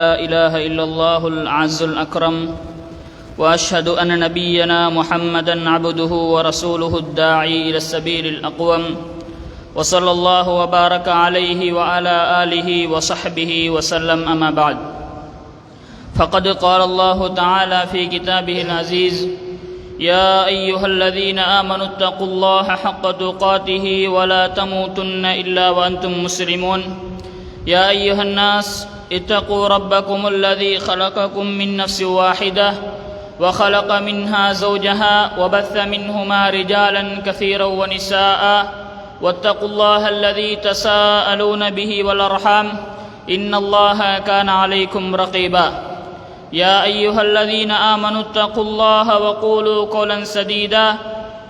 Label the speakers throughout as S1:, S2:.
S1: لا إله إلا الله العز الأكرم وأشهد أن نبينا محمدا عبده ورسوله الداعي إلى السبيل الأقوم وصلى الله وبارك عليه وعلى آله وصحبه وسلم أما بعد فقد قال الله تعالى في كتابه العزيز يا أيها الذين آمنوا اتقوا الله حق تقاته ولا تموتن إلا وأنتم مسلمون يا أيها الناس اتقوا ربكم الذي خلقكم من نفس واحدة وخلق منها زوجها وبث منهما رجالا كثيرا ونساء واتقوا الله الذي تساءلون به والأرحام إن الله كان عليكم رقيبا يا أيها الذين آمنوا اتقوا الله وقولوا قولا سديدا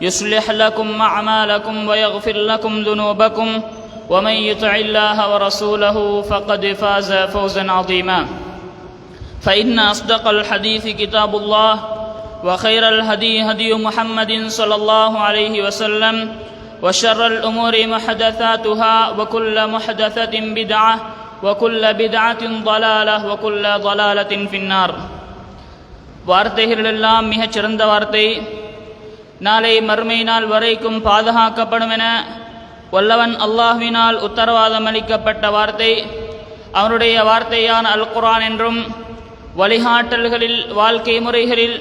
S1: يصلح لكم أعمالكم ويغفر لكم ذنوبكم ومن يطع الله ورسوله فقد فاز فوزا عظيما فإن أصدق الحديث كتاب الله وخير الهدي هدي محمد صلى الله عليه وسلم وشر الأمور محدثاتها وكل محدثة بدعة وكل بدعة ضلالة وكل ضلالة في النار வார்த்தைகளெல்லாம் மிகச் சிறந்த வார்த்தை நாளை மறுமை நாள் வரைக்கும் பாதுகாக்கப்படும் என வல்லவன் அல்லாஹ்வினால் உத்தரவாதம் அளிக்கப்பட்ட வார்த்தை அவனுடைய வார்த்தையான அல் குர்ஆன் என்றும் வழிகாட்டல்களில் வாழ்க்கை முறைகளில்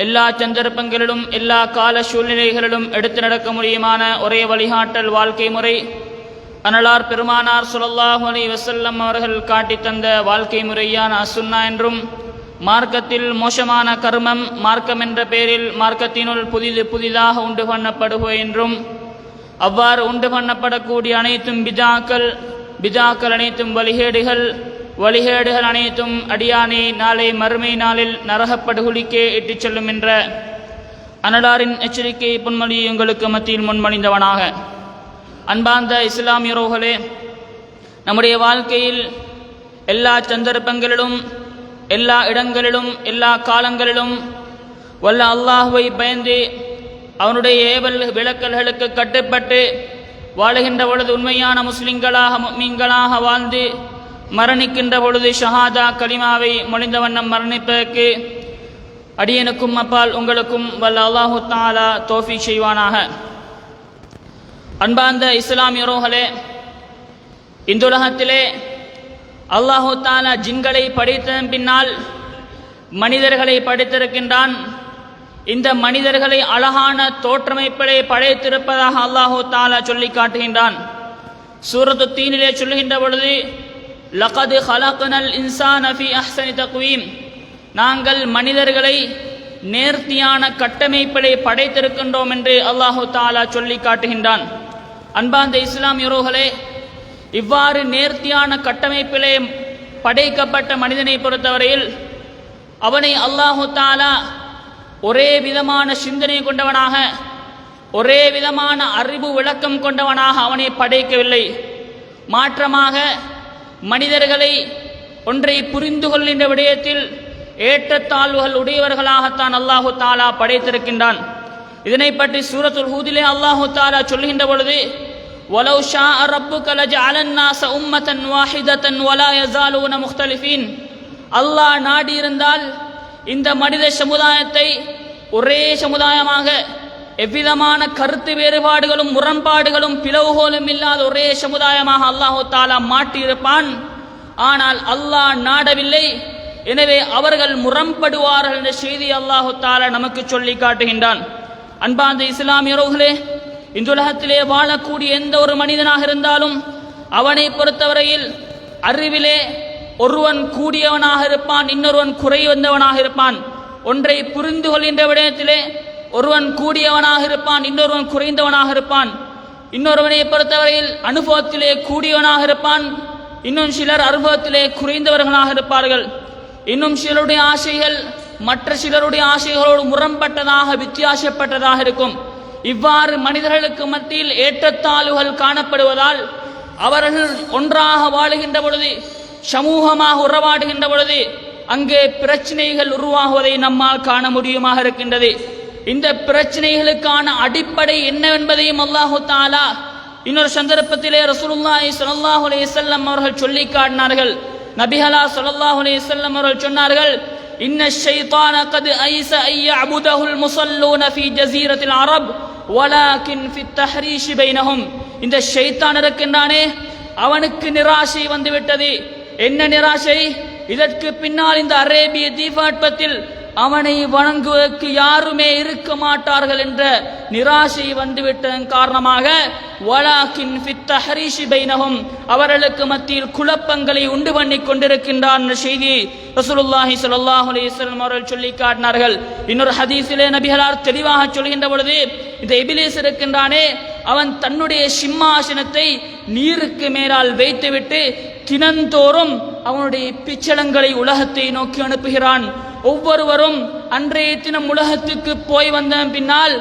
S1: எல்லா சந்தர்ப்பங்களிலும் எல்லா கால சூழ்நிலைகளிலும் எடுத்து நடக்க முடியுமான ஒரே வழிகாட்டல் வாழ்க்கை முறை அனலார் பெருமானார் ஸல்லல்லாஹு அலைஹி வஸல்லம் அவர்கள் காட்டி தந்த வாழ்க்கை முறையான அசுன்னா என்றும் மார்க்கத்தில் மோசமான கர்மம் மார்க்கம் என்ற பெயரில் மார்க்கத்தினுள் புதிதாக உண்டு பண்ணப்படுவது என்றும் அவ்வாறு உண்டு பண்ணப்படக்கூடிய அனைத்தும் பிதாக்கள் அனைத்தும் வழிகேடுகள் அனைத்தும் அடியானை நாளை மறுமை நாளில் நரகப்படுகொலிக்கே இட்டுச் செல்லும் என்ற அனலாரின் எச்சரிக்கை பொன்மொழி உங்களுக்கு மத்தியில் முன்மொழிந்தவனாக அன்பார்ந்த இஸ்லாமியரோர்களே, நம்முடைய வாழ்க்கையில் எல்லா சந்தர்ப்பங்களிலும் எல்லா இடங்களிலும் எல்லா காலங்களிலும் வல்ல அல்லாஹ்வை பயந்து அவனுடைய ஏவல் விளக்கல்களுக்கு கட்டுப்பட்டு வாழுகின்ற பொழுது உண்மையான முஸ்லிம்களாக முஃமின்களாக வாழ்ந்து மரணிக்கின்ற பொழுது ஷஹாதா கலிமாவை மொழிந்த வண்ணம் மரணிப்பதற்கு அடியனுக்கும் அப்பால் உங்களுக்கும் வல்ல அல்லாஹு தஆலா தௌஃபீக் செய்வானாக. அன்பார்ந்த இஸ்லாமியரோர்களே, இந்த உலகத்திலே அல்லாஹு தஆலா ஜின்களை படைத்ததன் பின்னால் மனிதர்களை படைத்திருக்கின்றான். இந்த மனிதர்களை அழகான தோற்றமைப்பிலே படைத்திருப்பதாக அல்லாஹு தஆலா சொல்லி காட்டுகின்றான். சூரத்து தீனிலே சொல்லுகின்ற பொழுது லகத் ஹலக்னல் இன்சான ஃபீ அஹ்ஸனி தக்வீம், நாங்கள் மனிதர்களை நேர்த்தியான கட்டமைப்பிலே படைத்திருக்கின்றோம் என்று அல்லாஹு தஆலா சொல்லி காட்டுகின்றான். அன்பார்ந்த இஸ்லாமியரோர்களே, இவ்வாறு நேர்த்தியான கட்டமைப்பிலே படைக்கப்பட்ட மனிதனை பொறுத்தவரையில் அவனை அல்லாஹு தஆலா ஒரே விதமான சிந்தனை கொண்டவனாக, ஒரே விதமான அறிவு விளக்கம் கொண்டவனாக அவனை படைக்கவில்லை. மாற்றமாக மனிதர்களை ஒன்றை புரிந்து கொள்கின்ற விடயத்தில் ஏற்றத்தாழ்வுகள் உடையவர்களாகத்தான் அல்லாஹு தஆலா படைத்திருக்கின்றான். இதனை பற்றி சூரத்துல் ஹூதிலே அல்லாஹு தஆலா சொல்கின்ற பொழுது வலவ் ஷாஅ ரப்புக லஜஅலன் நாஸ உம்மத்தன் வாஹிதத்தன் வலா யஸாலூன முக்தலிஃபீன், அல்லாஹ் நாடியிருந்தால் இந்த மனித சமுதாயத்தை ஒரே சமுதாயமாக எவ்விதமான கருத்து வேறுபாடுகளும் முரண்பாடுகளும் பிளவுகோலும் இல்லாத ஒரே சமுதாயமாக அல்லாஹு தஆலா மாட்டியிருப்பான். ஆனால் அல்லாஹ் நாடவில்லை. எனவே அவர்கள் முரண்படுவார்கள் என்ற செய்தி அல்லாஹு தஆலா நமக்கு சொல்லி காட்டுகின்றான். அன்பார்ந்த இஸ்லாமியர்களே, இந்த உலகத்திலே வாழக்கூடிய எந்த ஒரு மனிதனாக இருந்தாலும் அவனை பொறுத்தவரையில் அறிவிலே ஒருவன் கூடியவனாக இருப்பான், இன்னொருவன் குறைவந்தவனாக இருப்பான். ஒன்றை புரிந்து கொள்கின்ற விடயத்திலே ஒருவன் கூடியவனாக இருப்பான், இன்னொருவன் குறைந்தவனாக இருப்பான். இன்னொருவனை பொறுத்தவரையில் அனுபவத்திலே கூடியவனாக இருப்பான், இன்னும் சிலர் அனுபவத்திலே குறைந்தவர்களாக இருப்பார்கள். இன்னும் சிலருடைய ஆசைகள் மற்ற சிலருடைய ஆசைகளோடு முரண்பட்டதாக வித்தியாசப்பட்டதாக இருக்கும். இவ்வாறு மனிதர்களுக்கு மத்தியில் ஏற்றத்தாழ்வுகள் காணப்படுவதால் அவர்கள் ஒன்றாக வாழுகின்ற பொழுது, சமூகமாக உறவாடுகின்ற பொழுது அங்கே பிரச்சனைகள் உருவாகுவதை நம்மால் காண முடியுமாக இருக்கின்றது. இந்த பிரச்சனைகளுக்கான அடிப்படை என்னவென்பதையும் அல்லாஹு தஆலா இன்னொரு சந்தர்ப்பத்திலே ரசூலுல்லாஹி ஸல்லல்லாஹு அலைஹி வஸல்லம் அவர்கள் சொல்லி காட்டினார்கள். நபிகளா ஸல்லல்லாஹு அலைஹி வஸல்லம் அவர்கள் சொன்னார்கள், இன்ன ஷைத்தான கத் ஐஸ அய்யஅபுதஹுல் முஸல்லூன ஃபீ ஜஸீரத்தில் அரப் வலாகின் ஃபி தஹ்ரீஷ் பைனஹும். இந்த ஷைத்தான் இருக்கின்றானே, அவனுக்கு நிராசை வந்துவிட்டது. என்ன நிராசை? இதற்கு பின்னால் இந்த அரேபிய தீபாட்பத்தில் அவனை வணங்குவதற்கு யாருமே இருக்க மாட்டார்கள் என்ற நிராசை வந்துவிட்டதன் காரணமாக வலாகின் ஃபித் தஹ்ரீஷ் பைனஹும், அவர்களுக்கு மத்தியில் குழப்பங்களை உண்டு பண்ணி கொண்டிருக்கின்றான் என்ற செய்தி ரசூலுல்லாஹி ஸல்லல்லாஹு அலைஹி வஸல்லம் அவர்கள் சொல்லி காட்டினார்கள். இன்னொரு ஹதீஸிலே நபிகளார் தெளிவாக சொல்கின்ற பொழுது, இந்த இபிலிஸ் இருக்கின்றானே, அவன் தன்னுடைய சிம்மாசனத்தை நீருக்கு மேலால் வைத்துவிட்டு தினந்தோறும் அவனுடைய பிச்சளங்களை உலகத்தை நோக்கி அனுப்புகிறான். ஒவ்வொருவரும் அன்றைய தினம் உலகத்துக்கு போய் வந்த பின்னால்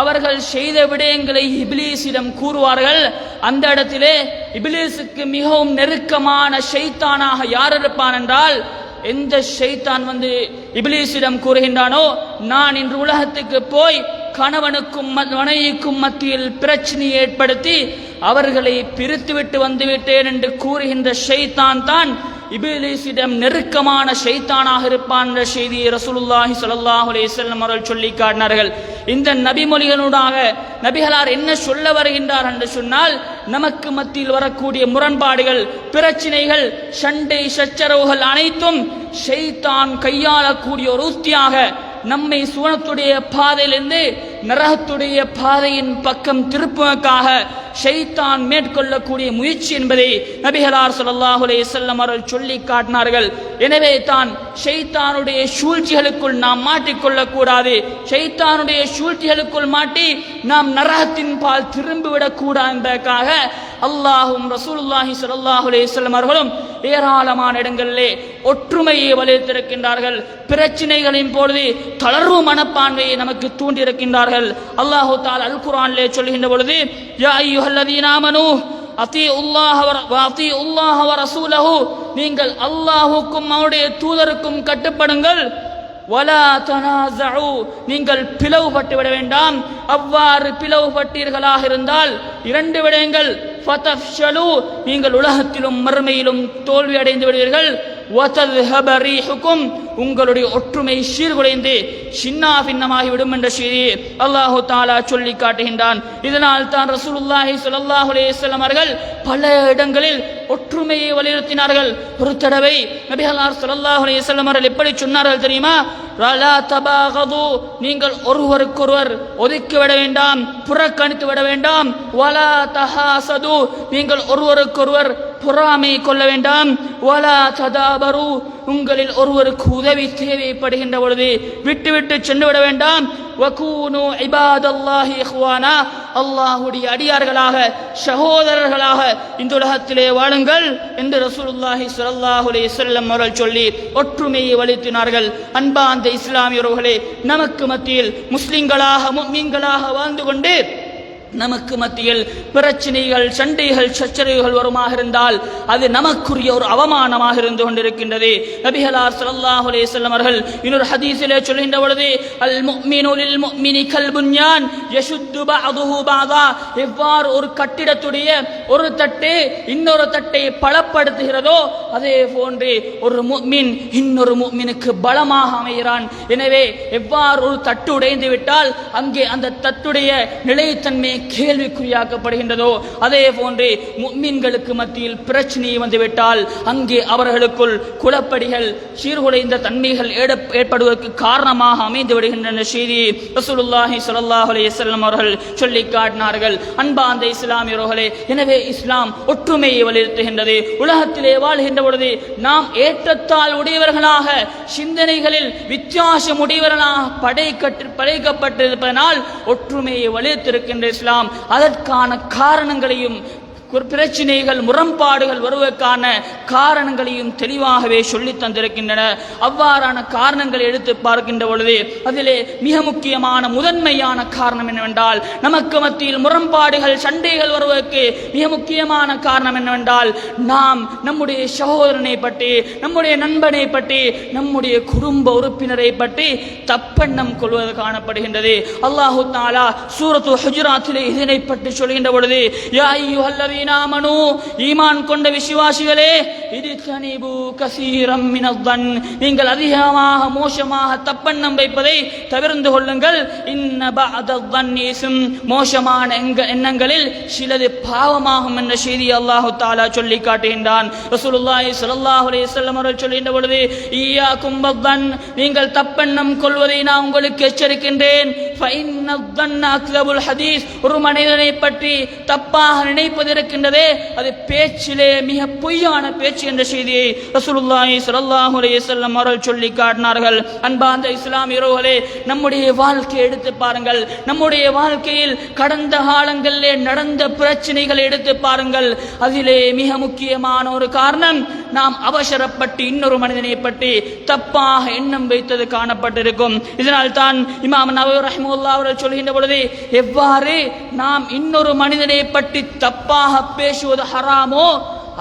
S1: அவர்கள் செய்த விடயங்களை இபிலிஸிடம் கூறுவார்கள். அந்த இடத்திலே இபிலிஸுக்கு மிகவும் நெருக்கமான ஷைத்தானாக யார் இருப்பான் என்றால், எந்த ஷைத்தான் வந்து இபிலிஸிடம் கூறுகின்றானோ, நான் இன்று உலகத்துக்கு போய் கணவனுக்கும் மனைவிக்கும் மத்தியில் பிரச்சனையை ஏற்படுத்தி அவர்களை பிரித்துவிட்டு வந்துவிட்டேன் என்று கூறுகின்ற ஷைத்தான் தான் இபிலிஸிடம் நெருக்கமான ஷைத்தானாக இருப்பான் என்ற செய்தியை ரசூலுல்லாஹி ஸல்லல்லாஹு அலைஹி வஸல்லம் அவர்கள் சொல்லி காட்டினார்கள். இந்த நபிமொழிகளூடாக நபிகளார் என்ன சொல்ல வருகின்றார் என்று சொன்னால், நமக்கு மத்தியில் வரக்கூடிய முரண்பாடுகள், பிரச்சனைகள், சண்டை சச்சரவுகள் அனைத்தும் ஷைத்தான் கையாளக்கூடிய ஒரு உத்தியாக நம்மை சுவனத்துடைய பாதையிலிருந்து நரகத்துடைய பாதையின் பக்கம் திருப்புவதற்காக ஷைத்தான் மேற்கொள்ளக்கூடிய முயற்சி என்பதை நபிகளார் ஸல்லல்லாஹு அலைஹி வஸல்லம் அவர்கள் சொல்லி காட்டினார்கள். எனவே தான் ஷைத்தானுடைய சூழ்ச்சிகளுக்குள் நாம் மாட்டிக்கொள்ளக் கூடாது. ஷைத்தானுடைய சூழ்ச்சிகளுக்குள் மாட்டி நாம் நரகத்தின் பால் திரும்பிவிடக் கூடாது என்பதற்காக அல்லாஹும் ரசூலுல்லாஹி ஸல்லல்லாஹு அலைஹி வஸல்லம் அவர்களும் ஏராளமான இடங்களிலே ஒற்றுமையை வலியுறுத்தியிருக்கின்றார்கள். பிரச்சனைகளின் பொழுது தளர்வு மனப்பான்மையை நமக்கு தூண்டியிருக்கின்றார்கள். அல்லாஹு தஆலா அல் குர்ஆனிலே சொல்கின்ற பொழுது, யா அய்யுஹல்லதீன ஆமனூ அத்தீஉல்லாஹ வ ரசூலஹு, நீங்கள் அல்லாஹுக்கும் அவருடைய தூதருக்கும் கட்டுப்படுங்கள். வலா தனாஸஉ, நீங்கள் பிளவுபட்டு விட வேண்டாம். அவ்வாறு பிளவுபட்டீர்களாக இருந்தால் இரண்டு விடயங்கள், ஃபதஃப்ஷலு, நீங்கள் உலகத்திலும் மறுமையிலும் தோல்வி அடைந்து விடுவீர்கள். வதத்ஹப ரீஹுக்கும், உங்களுடைய ஒற்றுமை சீர்குலைந்து சின்னா பின்னமாகிவிடும் என்ற செய்தி அல்லாஹு தஆலா சொல்லி காட்டுகின்றான். இதனால் தான் ரசூலுல்லாஹி ஸல்லல்லாஹு அலைஹி வஸல்லம் அவர்கள் பல இடங்களில் ஒற்றுமையை வலியுறுத்தினார்கள். ஒரு தடவை நபிகளார் ஸல்லல்லாஹு அலைஹி வஸல்லம் அவர்கள் எப்படி சொன்னார்கள் தெரியுமா? லா தபாகது, நீங்கள் ஒருவருக்கொருவர் ஒதுக்கிவிட வேண்டாம், புறக்கணித்து விட வேண்டாம். வலா தஹாசது, நீங்கள் ஒருவருக்கொருவர் பொறாமை கொள்ள வேண்டாம். வலா ததாபரு, உங்களில் ஒருவருக்கு உதவி தேவைப்படுகின்ற பொழுது விட்டுவிட்டு சென்று விட வேண்டாம். வகூனு இபாதல்லாஹி இஹ்வானா, அல்லாஹ்வுடைய அடியார்களாக சகோதரர்களாக இந்த உலகத்திலே வாழுங்கள் என்று ரசூலுல்லாஹி ஸல்லல்லாஹு அலைஹி வஸல்லம் அவர்கள் சொல்லி ஒற்றுமையை வலியுறுத்தினார்கள். அன்பார்ந்த இஸ்லாமியர்களே, நமக்கு மத்தியில் முஸ்லிம்களாக முஃமின்களாக வாழ்ந்து கொண்டு நமக்கு மத்தியில் பிரச்சனைகள், சண்டைகள், சச்சரவுகள் வருமாக இருந்தால் அது நமக்குரிய ஒரு அவமானமாக இருந்து கொண்டிருக்கின்றது. நபிகளார் ஸல்லல்லாஹு அலைஹி வஸல்லம் அவர்கள் இன்னொரு ஹதீஸிலே சொல்கின்ற பொழுது, அல் முஃமினு லில் முஃமினி கல் புன்யான் யஷுத்து பஅதுஹு பஅதா, எவ்வாறு ஒரு கட்டிடத்துடைய ஒரு தட்டு இன்னொரு தட்டை பலப்படுத்துகிறதோ அதே போன்று ஒரு முஃமின் இன்னொரு முஃமினுக்கு பலமாக அமைகிறான். எனவே எவ்வாறு ஒரு தட்டு உடைந்து விட்டால் அங்கே அந்த தட்டுடைய நிலைத்தன்மை கேள்விக்குறியாக்கப்படுகின்றதோ அதே போன்று முஃமின்களுக்கு மத்தியில் பிரச்சனை வந்துவிட்டால் அங்கே அவர்களுக்குள் குழப்படிகள், சீர்குலைந்த தன்மைகள் ஏற்படுவதற்கு காரணமாக அமைந்து விடுகின்றன செய்தி ரசூலுல்லாஹி ஸல்லல்லாஹு அலைஹி வஸல்லம் அவர்கள் சொல்லி காட்டினார்கள். அன்பார்ந்த இஸ்லாமியர்களே, எனவே இஸ்லாம் ஒற்றுமையை வலியுறுத்துகின்றது. உலகத்திலே வாழ்கின்ற பொழுது நாம் ஏற்றத்தால் உடையவர்களாக, சிந்தனைகளில் வித்தியாசம் உடையவர்களாக படைக்கப்பட்டிருப்பதனால் ஒற்றுமையை வலியுறுத்திருக்கின்ற இஸ்லாம் அதற்கான காரணங்களையும் பிரச்சனைகள், முரண்பாடுகள் வருவதற்கான காரணங்களையும் தெளிவாகவே சொல்லி தந்திருக்கின்றன. அவ்வாறான காரணங்களை எடுத்து பார்க்கின்ற பொழுது அதிலே மிக முக்கியமான முதன்மையான காரணம் என்னவென்றால், நமக்கு மத்தியில் முரண்பாடுகள், சண்டைகள் வருவதற்கு மிக முக்கியமான காரணம் என்னவென்றால், நாம் நம்முடைய சகோதரனை பற்றி, நம்முடைய நண்பனை பற்றி, நம்முடைய குடும்ப உறுப்பினரை பற்றி தப்பெண்ணம் கொள்வது காணப்படுகின்றது. அல்லாஹு தஆலா சூரத்து ஹுஜராத்திலே இதனை பற்றி சொல்கின்ற பொழுது, யா அய்யுஹல்லதீன அய்யுஹல்லதீன ஆமனூ ஈமான் கொண்ட விசுவாசிகளே இஜ்தனிபு கஸீரம் மினல்-ظن நீங்கள் அதிகமாக மோசமாக தப்பெண்ணம் வைப்பதை தவிர்த்து கொள்ளுங்கள். இன்ன பஅத-ظنி இஸ்ம் மோசமான எண்ணங்களில் சிலது பாவமாகும் என்ற செய்தி அல்லாஹ் தஆலா சொல்லி காட்டுகின்றான். ரசூலுல்லாஹி ஸல்லல்லாஹு அலைஹி வஸல்லம் அவர்கள் சொல்கின்ற பொழுது ஈயாக்கும் ப-ظن நீங்கள் தப்பெண்ணம் கொள்வதை நான் உங்களுக்கு எச்சரிக்கின்றேன். ஃபஇன்ன-ظنَّ அக்ஸபுல் ஹதீஸ் ஒரு மனிதனை பற்றி தப்பாக நினைப்பது இருக்கின்றதே அது பேச்சிலே மிக பொய்யான பேச்சு என்ற செய்தியை ரசூலுல்லாஹி ஸல்லல்லாஹு அலைஹி வஸல்லம் அவர்கள் சொல்லி காட்டினார்கள். அன்பார்ந்த இஸ்லாமியர்களே, நம்முடைய வாழ்க்கையை எடுத்து பாருங்கள். நம்முடைய வாழ்க்கையில் கடந்த காலங்களிலே நடந்த பிரச்சனைகளை எடுத்து பாருங்கள். அதிலே மிக முக்கியமான ஒரு காரணம் நாம் அவசரப்பட்டு இன்னொரு மனிதனை பற்றி தப்பாக எண்ணம் வைத்தது காணப்பட்டிருக்கும். இதனால் தான் இமாம் நவவி ரஹ்மத்துல்லாஹி அவர்கள் சொல்கின்ற பொழுது எவ்வாறு நாம் இன்னொரு மனிதனை பற்றி தப்பாக பேசுவது ஹராமோ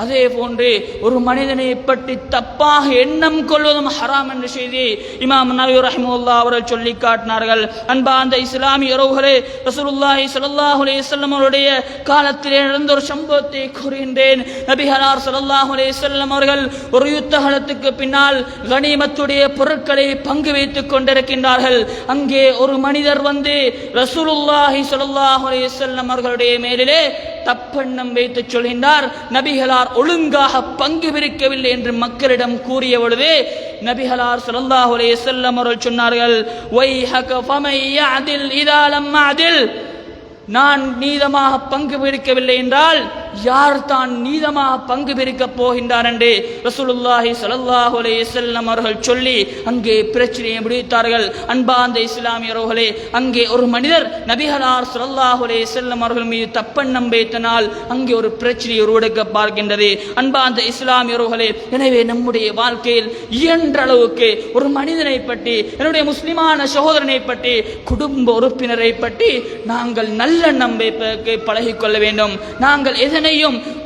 S1: அதே போன்று ஒரு மனிதனை பற்றி தப்பாக எண்ணம் கொள்வதும் ஹராம் என்ற செய்தியை இமாம் நவவி ரஹ்மத்துல்லாஹி அவர்கள் சொல்லி காட்டினார்கள். அன்பார்ந்த இஸ்லாமியர்களே, ரசூலுல்லாஹி ஸல்லல்லாஹு அலைஹி வஸல்லம் அவருடைய காலத்திலே நடந்த ஒரு சம்பவத்தை கூறுகின்றேன். நபிகளார் ஸல்லல்லாஹு அலைஹி வஸல்லம் அவர்கள் ஒரு யுத்த காலத்துக்கு பின்னால் கனிமத்துடைய பொருட்களை பங்கு வைத்துக் கொண்டிருக்கின்றார்கள். அங்கே ஒரு மனிதர் வந்து ரசூலுல்லாஹி ஸல்லல்லாஹு அலைஹி வஸல்லம் அவர்களுடைய மேலிலே தப்பெண்ணம் வைத்து சொல்கின்றார். நபிகளார் ஒழுங்காக பங்கு பிரிக்கவில்லை என்று மக்களிடம் கூறிய பொழுது நபிகளார் ஸல்லல்லாஹு அலைஹி வஸல்லம் அவர்கள் சொன்னார்கள், வைஹக ஃபமன் யஅதில் இதா லம் அஅதில் நான் நீதமாக பங்கு பிரிக்கவில்லை என்றால் யார் தான் நீதமாக பங்கு பிரிக்கப் போகின்றார் என்று ரசூலுல்லாஹி ஸல்லல்லாஹு அலைஹி வஸல்லம் அவர்கள் சொல்லி அங்கே பிரச்சனையை முடித்தார்கள். அன்பார்ந்த இஸ்லாமியர்களே, அங்கே ஒரு மனிதர் நபிகளார் ஸல்லல்லாஹு அலைஹி வஸல்லம் அவர்கள் மீது தப்பெண்ணம் வைத்தனால் அங்கே ஒரு பிரச்சனை உருவெடுக்க பார்க்கின்றது. அன்பார்ந்த இஸ்லாமியர்களே, எனவே நம்முடைய வாழ்க்கையில் இயன்ற அளவுக்கு ஒரு மனிதனை பற்றி, என்னுடைய முஸ்லிமான சகோதரனை பற்றி, குடும்ப உறுப்பினரை பற்றி நாங்கள் நல்ல நம்பிக்கை பழகிக்கொள்ள வேண்டும். நாங்கள்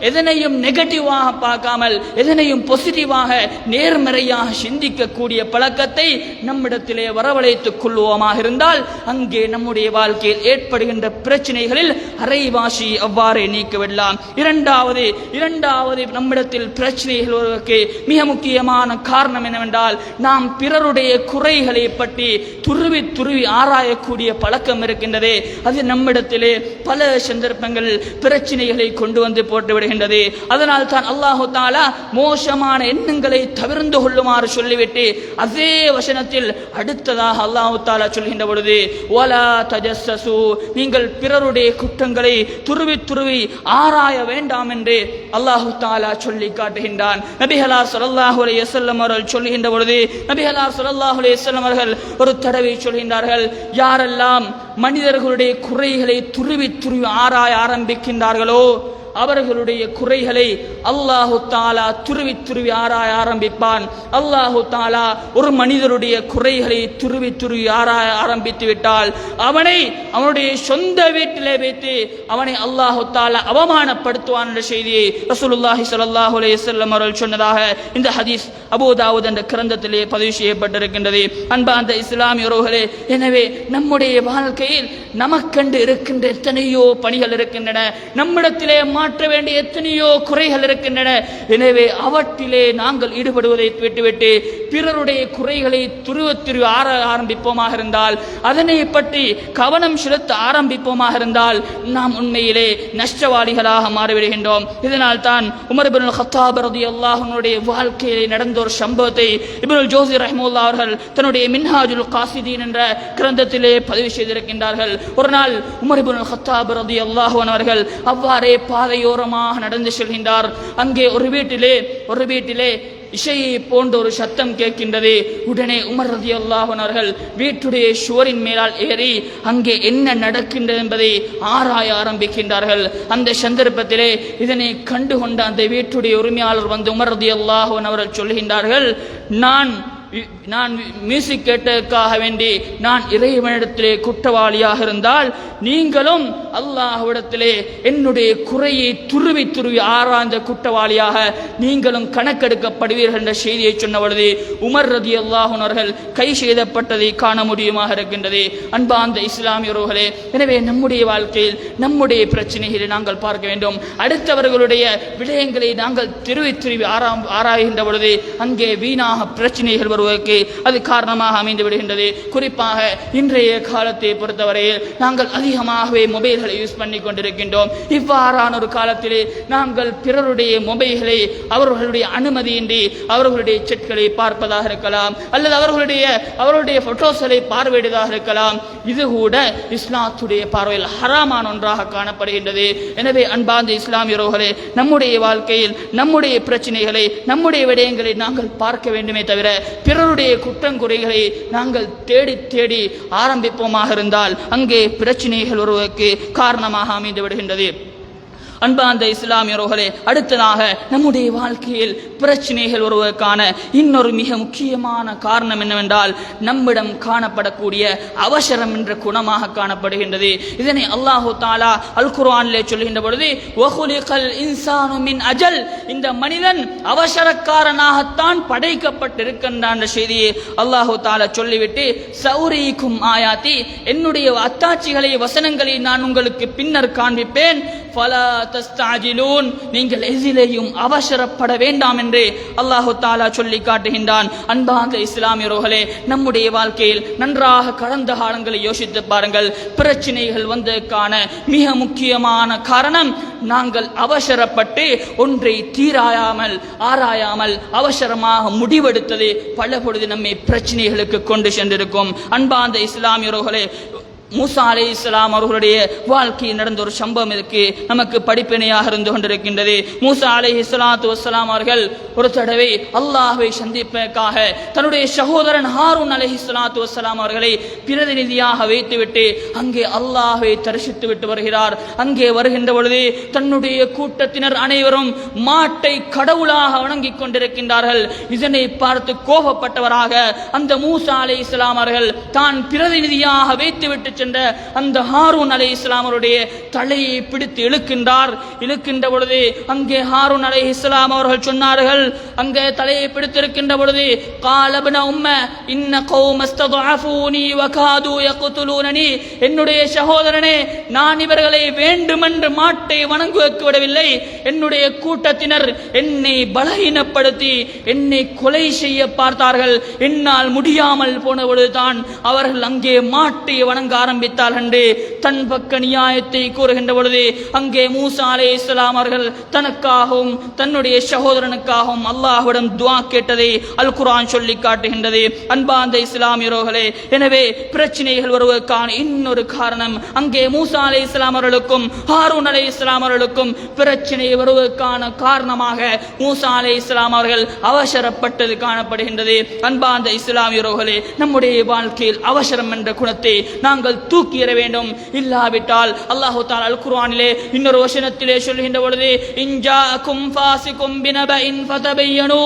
S1: எதனையும் நெகட்டிவாக பார்க்காமல் எதனையும் பாசிட்டிவாக நேர்மறையாக சிந்திக்கக்கூடிய பழக்கத்தை நம்மிடத்திலே வரவழைத்துக் கொள்வோமாக இருந்தால் அங்கே நம்முடைய வாழ்க்கையில் ஏற்படுகின்ற பிரச்சனைகளில் அரைவாசி அவ்வாறே நீக்கிவிடலாம். இரண்டாவது நம்மிடத்தில் பிரச்சனைகள் வருவதற்கு மிக முக்கியமான காரணம் என்னவென்றால் நாம் பிறருடைய குறைகளை பற்றி துருவி ஆராயக்கூடிய பழக்கம் இருக்கின்றதே அது நம்மிடத்திலே பல சந்தர்ப்பங்கள் பிரச்சனைகளை கொண்டு வந்து போட்டு விடுகின்றது. அதனால் தான் அல்லாஹு தஆலா மோசமான எண்ணங்களை தவிர்த்து கொள்ளுமாறு சொல்லிவிட்டு அதே வசனத்தில் அடுத்ததாக அல்லாஹு தஆலா சொல்கின்ற பொழுது வலா தஜஸ்ஸசு நீங்கள் பிறருடைய குற்றங்களை துருவி ஆராய வேண்டாம் என்று அல்லாஹு தஆலா சொல்லி காட்டுகின்றான். நபிகளார் ஸல்லல்லாஹு அலைஹி வஸல்லம் அவர்கள் சொல்கின்ற பொழுது நபிகளார் ஸல்லல்லாஹு அலைஹி வஸல்லம் அவர்கள் ஒரு தடவை சொல்கின்றார்கள், யாரெல்லாம் மனிதர்களுடைய குறைகளை துருவி ஆராய ஆரம்பிக்கின்றார்களோ அவர்களுடைய குறைகளை அல்லாஹு தஆலா துருவி ஆராய ஆரம்பிப்பான். அல்லாஹு தஆலா ஒரு மனிதருடைய குறைகளை துருவி ஆராய ஆரம்பித்து விட்டால் அவனுடைய சொந்த வீட்டிலே வைத்து அவனை அல்லாஹு தஆலா அவமானப்படுத்துவான் என்ற செய்தியை ரசூலுல்லாஹி ஸல்லல்லாஹு அலைஹி வஸல்லம் அவர்கள் சொன்னதாக இந்த ஹதீஸ் அபூ தாவூத் என்ற கிரந்தத்திலே பதிவு செய்யப்பட்டிருக்கின்றது. அன்பார்ந்த இஸ்லாமியர்களே, எனவே நம்முடைய வாழ்க்கையில் நமக்கென்று இருக்கின்ற எத்தனையோ பணிகள் இருக்கின்றன, நம்மிடத்திலே மாற்ற வேண்டிய எத்தனையோ குறைகள் இருக்கின்றன. எனவே அவற்றிலே நாங்கள் ஈடுபடுவதை விட்டுவிட்டு பிறருடைய குறைகளை துருவி ஆரம்பிப்போமாக இருந்தால், அதனை பற்றி கவனம் செலுத்த ஆரம்பிப்போமாக இருந்தால் நாம் உண்மையிலே நஷ்டவாளிகளாக மாறிவிடுகின்றோம். இதனால் தான் உமர் இப்னுல் கத்தாப் ரலியல்லாஹு அன்ஹுடைய வாழ்க்கையிலே நடந்த ஒரு சம்பவத்தை இப்னுல் ஜௌஸி ரஹ்மத்துல்லாஹி அவர்கள் தன்னுடைய மின்ஹாஜுல் காசிதீன் என்ற கிரந்தத்திலே பதிவு செய்திருக்கின்றார்கள். ஒரு நாள் உமர் இப்னுல் கத்தாப் ரலியல்லாஹு அன்ஹு அவர்கள் அவ்வாறே பாதையோரமாக நடந்து செல்கின்றார். அங்கே ஒரு வீட்டிலே இசையை போன்ற ஒரு சத்தம் கேட்கின்றது. உடனே உமர் ரலியல்லாஹு அன்ஹு அவர்கள் வீட்டுடைய சுவரின் மேலால் ஏறி அங்கே என்ன நடக்கின்றது என்பதை ஆராய ஆரம்பிக்கின்றார்கள். அந்த சந்தர்ப்பத்திலே இதனை கண்டுகொண்ட அந்த வீட்டுடைய உரிமையாளர் வந்து உமர் ரலியல்லாஹு அன்ஹு அவர்கள் சொல்கின்றார்கள், நான் மியூசிக் கேட்டதற்காக வேண்டி நான் இறைவனிடத்திலே குற்றவாளியாக இருந்தால், நீங்களும் அல்லாஹ்விடத்திலே என்னுடைய குறையை துருவி துருவி ஆராய்ந்த குற்றவாளியாக நீங்களும் கணக்கெடுக்கப்படுவீர்கள் என்ற செய்தியை சொன்ன பொழுது உமர் ரலியல்லாஹு அன்ஹு அவர்கள் கை செய்தப்பட்டதை காண முடியுமாக இருக்கின்றது. அன்பார்ந்த இஸ்லாமியர்களே, எனவே நம்முடைய வாழ்க்கையில் நம்முடைய பிரச்சனைகளை நாங்கள் பார்க்க வேண்டும். அடுத்தவர்களுடைய விடயங்களை நாங்கள் திருவி திருவி ஆராய்கின்ற பொழுது அங்கே வீணாக பிரச்சனைகள் வருவதற்கு அது காரணமாக அமைந்து விடுகின்றது. குறிப்பாக இன்றைய காலத்தை பொறுத்தவரையில் நாங்கள் அதிகமாகவே மொபைல்களை யூஸ் பண்ணி கொண்டிருக்கின்றோம். இவ்வாறான ஒரு காலத்திலே நாங்கள் பிறருடைய மொபைல்களை அவர்களுடைய அனுமதியின்றி அவர்களுடைய செட்களை பார்ப்பதாக இருக்கலாம், அல்லது அவர்களுடைய போட்டோஸ்களை பார்வையிடுவதாக இருக்கலாம். இது கூட இஸ்லாத்துடைய பார்வையில் ஹராமான ஒன்றாக காணப்படுகின்றது. எனவே அன்பார்ந்த இஸ்லாமியர்களே, நம்முடைய வாழ்க்கையில் நம்முடைய பிரச்சனைகளை நம்முடைய விடயங்களை நாங்கள் பார்க்க வேண்டுமே தவிர பிறருடைய குற்றங்குறைகளை நாங்கள் தேடி தேடி ஆரம்பிப்போமாக இருந்தால் அங்கே பிரச்சனைகள் வருவதற்கு காரணமாக அமைந்து விடுகின்றது. அன்பார்ந்த இஸ்லாமியர்களே, அடுத்ததாக நம்முடைய வாழ்க்கையில் பிரச்சனைகள் வருவதற்கான இன்னொரு மிக முக்கியமான காரணம் என்னவென்றால் நம்மிடம் காணப்படக்கூடிய அவசரம் என்ற குணமாக காணப்படுகின்றது. இதனை அல்லாஹு தஆலா அல் குர்ஆனிலே சொல்கின்ற பொழுது வஹுலிகல் இன்சானு மின் அஜல், இந்த மனிதன் அவசரக்காரனாகத்தான் படைக்கப்பட்டிருக்கின்றான் என்ற செய்தியை அல்லாஹு தஆலா சொல்லிவிட்டு சௌரீக்கும் ஆயாத்தி, என்னுடைய அத்தாட்சிகளை வசனங்களை நான் உங்களுக்கு பின்னர் காண்பிப்பேன், ஃபலா தஸ்தஅஜிலூன், நீங்கள் எதிலேயும் அவசரப்பட வேண்டாம் என்று அல்லாஹு தஆலா சொல்லி காட்டுகின்றான். அன்பார்ந்த இஸ்லாமியர்களே, நம்முடைய வாழ்க்கையில் நன்றாக கடந்த காலங்களை யோசித்து பாருங்கள். பிரச்சனைகள் வந்ததற்கான மிக முக்கியமான காரணம் நாங்கள் அவசரப்பட்டு ஒன்றை தீராயாமல் ஆராயாமல் அவசரமாக முடிவெடுத்தது பல பொழுது நம்மை பிரச்சனைகளுக்கு கொண்டு சென்றிருக்கும். அன்பார்ந்த இஸ்லாமியர்களே, மூசா அலைஹிஸ்ஸலாம் அவர்களுடைய வாழ்க்கையில் நடந்த ஒரு சம்பவம் இதற்கு நமக்கு படிப்பினையாக இருந்து கொண்டிருக்கின்றது. மூசா அலைஹிஸ்ஸலாத்து வஸ்ஸலாம் அவர்கள் ஒரு தடவை அல்லாஹ்வை சந்திப்பதற்காக தன்னுடைய சகோதரன் ஹாரூன் அலைஹிஸ்ஸலாத்து வஸ்ஸலாம் அவர்களை பிரதிநிதியாக வைத்துவிட்டு அங்கே அல்லாஹ்வை தரிசித்து விட்டு வருகிறார். அங்கே வருகின்ற பொழுது தன்னுடைய கூட்டத்தினர் அனைவரும் மாட்டை கடவுளாக வணங்கிக் கொண்டிருக்கின்றார்கள். இதனை பார்த்து கோபப்பட்டவராக அந்த மூசா அலைஹிஸ்ஸலாம் அவர்கள் தான் பிரதிநிதியாக வைத்துவிட்டு அந்த ஹாரூன் அலைஹிஸ்ஸலாம் அவருடைய தலையை பிடித்து இழுக்கின்ற பொழுது அங்கே ஹாரூன் அலைஹிஸ்ஸலாம் அவர்கள் சொன்னார்கள், அங்கே தலையை பிடித்திருக்கின்ற பொழுது கால இப்ன உம்ம இன்ன கௌம ஸ்ததஅஃபூனி வகாது யக்துலூனனி, என்னுடைய சகோதரனே, நான் இவர்களை வேண்டுமென்று மாட்டை வணங்குவதற்கு விடவில்லை. என்னுடைய கூட்டத்தினர் என்னை பலகீனப்படுத்தி என்னை கொலை செய்ய பார்த்தார்கள். என்னால் முடியாமல் போன பொழுதுதான் அவர்கள் அங்கே மாட்டை வணங்க ஆரம்பித்தார்கள் என்று தன் பக்க நியாயத்தை கூறுகின்ற பொழுது அங்கே மூசா அலைஹிஸ்ஸலாம் அவர்கள் தனக்காகவும் தன்னுடைய சகோதரனுக்காகவும் அல்லாஹ்விடம் துஆ கேட்டதை அல் குர்ஆன் சொல்லி காட்டுகின்றது. அன்பார்ந்த இஸ்லாமியர்களே, எனவே பிரச்சனைகள் வருவதற்கான இன்னொரு காரணம் அங்கே மூசா அலைஹிஸ்ஸலாம் அவர்களுக்கும் ஹாரூன் அலைஹிஸ்ஸலாம் அவர்களுக்கும் பிரச்சனை வருவதற்கான காரணமாக மூசா அலைஹிஸ்ஸலாம் அவர்கள் அவசரப்பட்டது காணப்படுகின்றது. அன்பார்ந்த இஸ்லாமியர்களே, நம்முடைய வாழ்க்கையில் அவசரம் என்ற குணத்தை நாங்கள் தூக்கி எற வேண்டும். இல்லாவிட்டால் அல்லாஹ் தஆலா அல் குர்ஆனிலே இன்னொரு வசனத்திலே சொல்கின்ற பொழுது இன்ஜாக்கும் ஃபாசிகும் பினபஇன் ஃபதபையனு,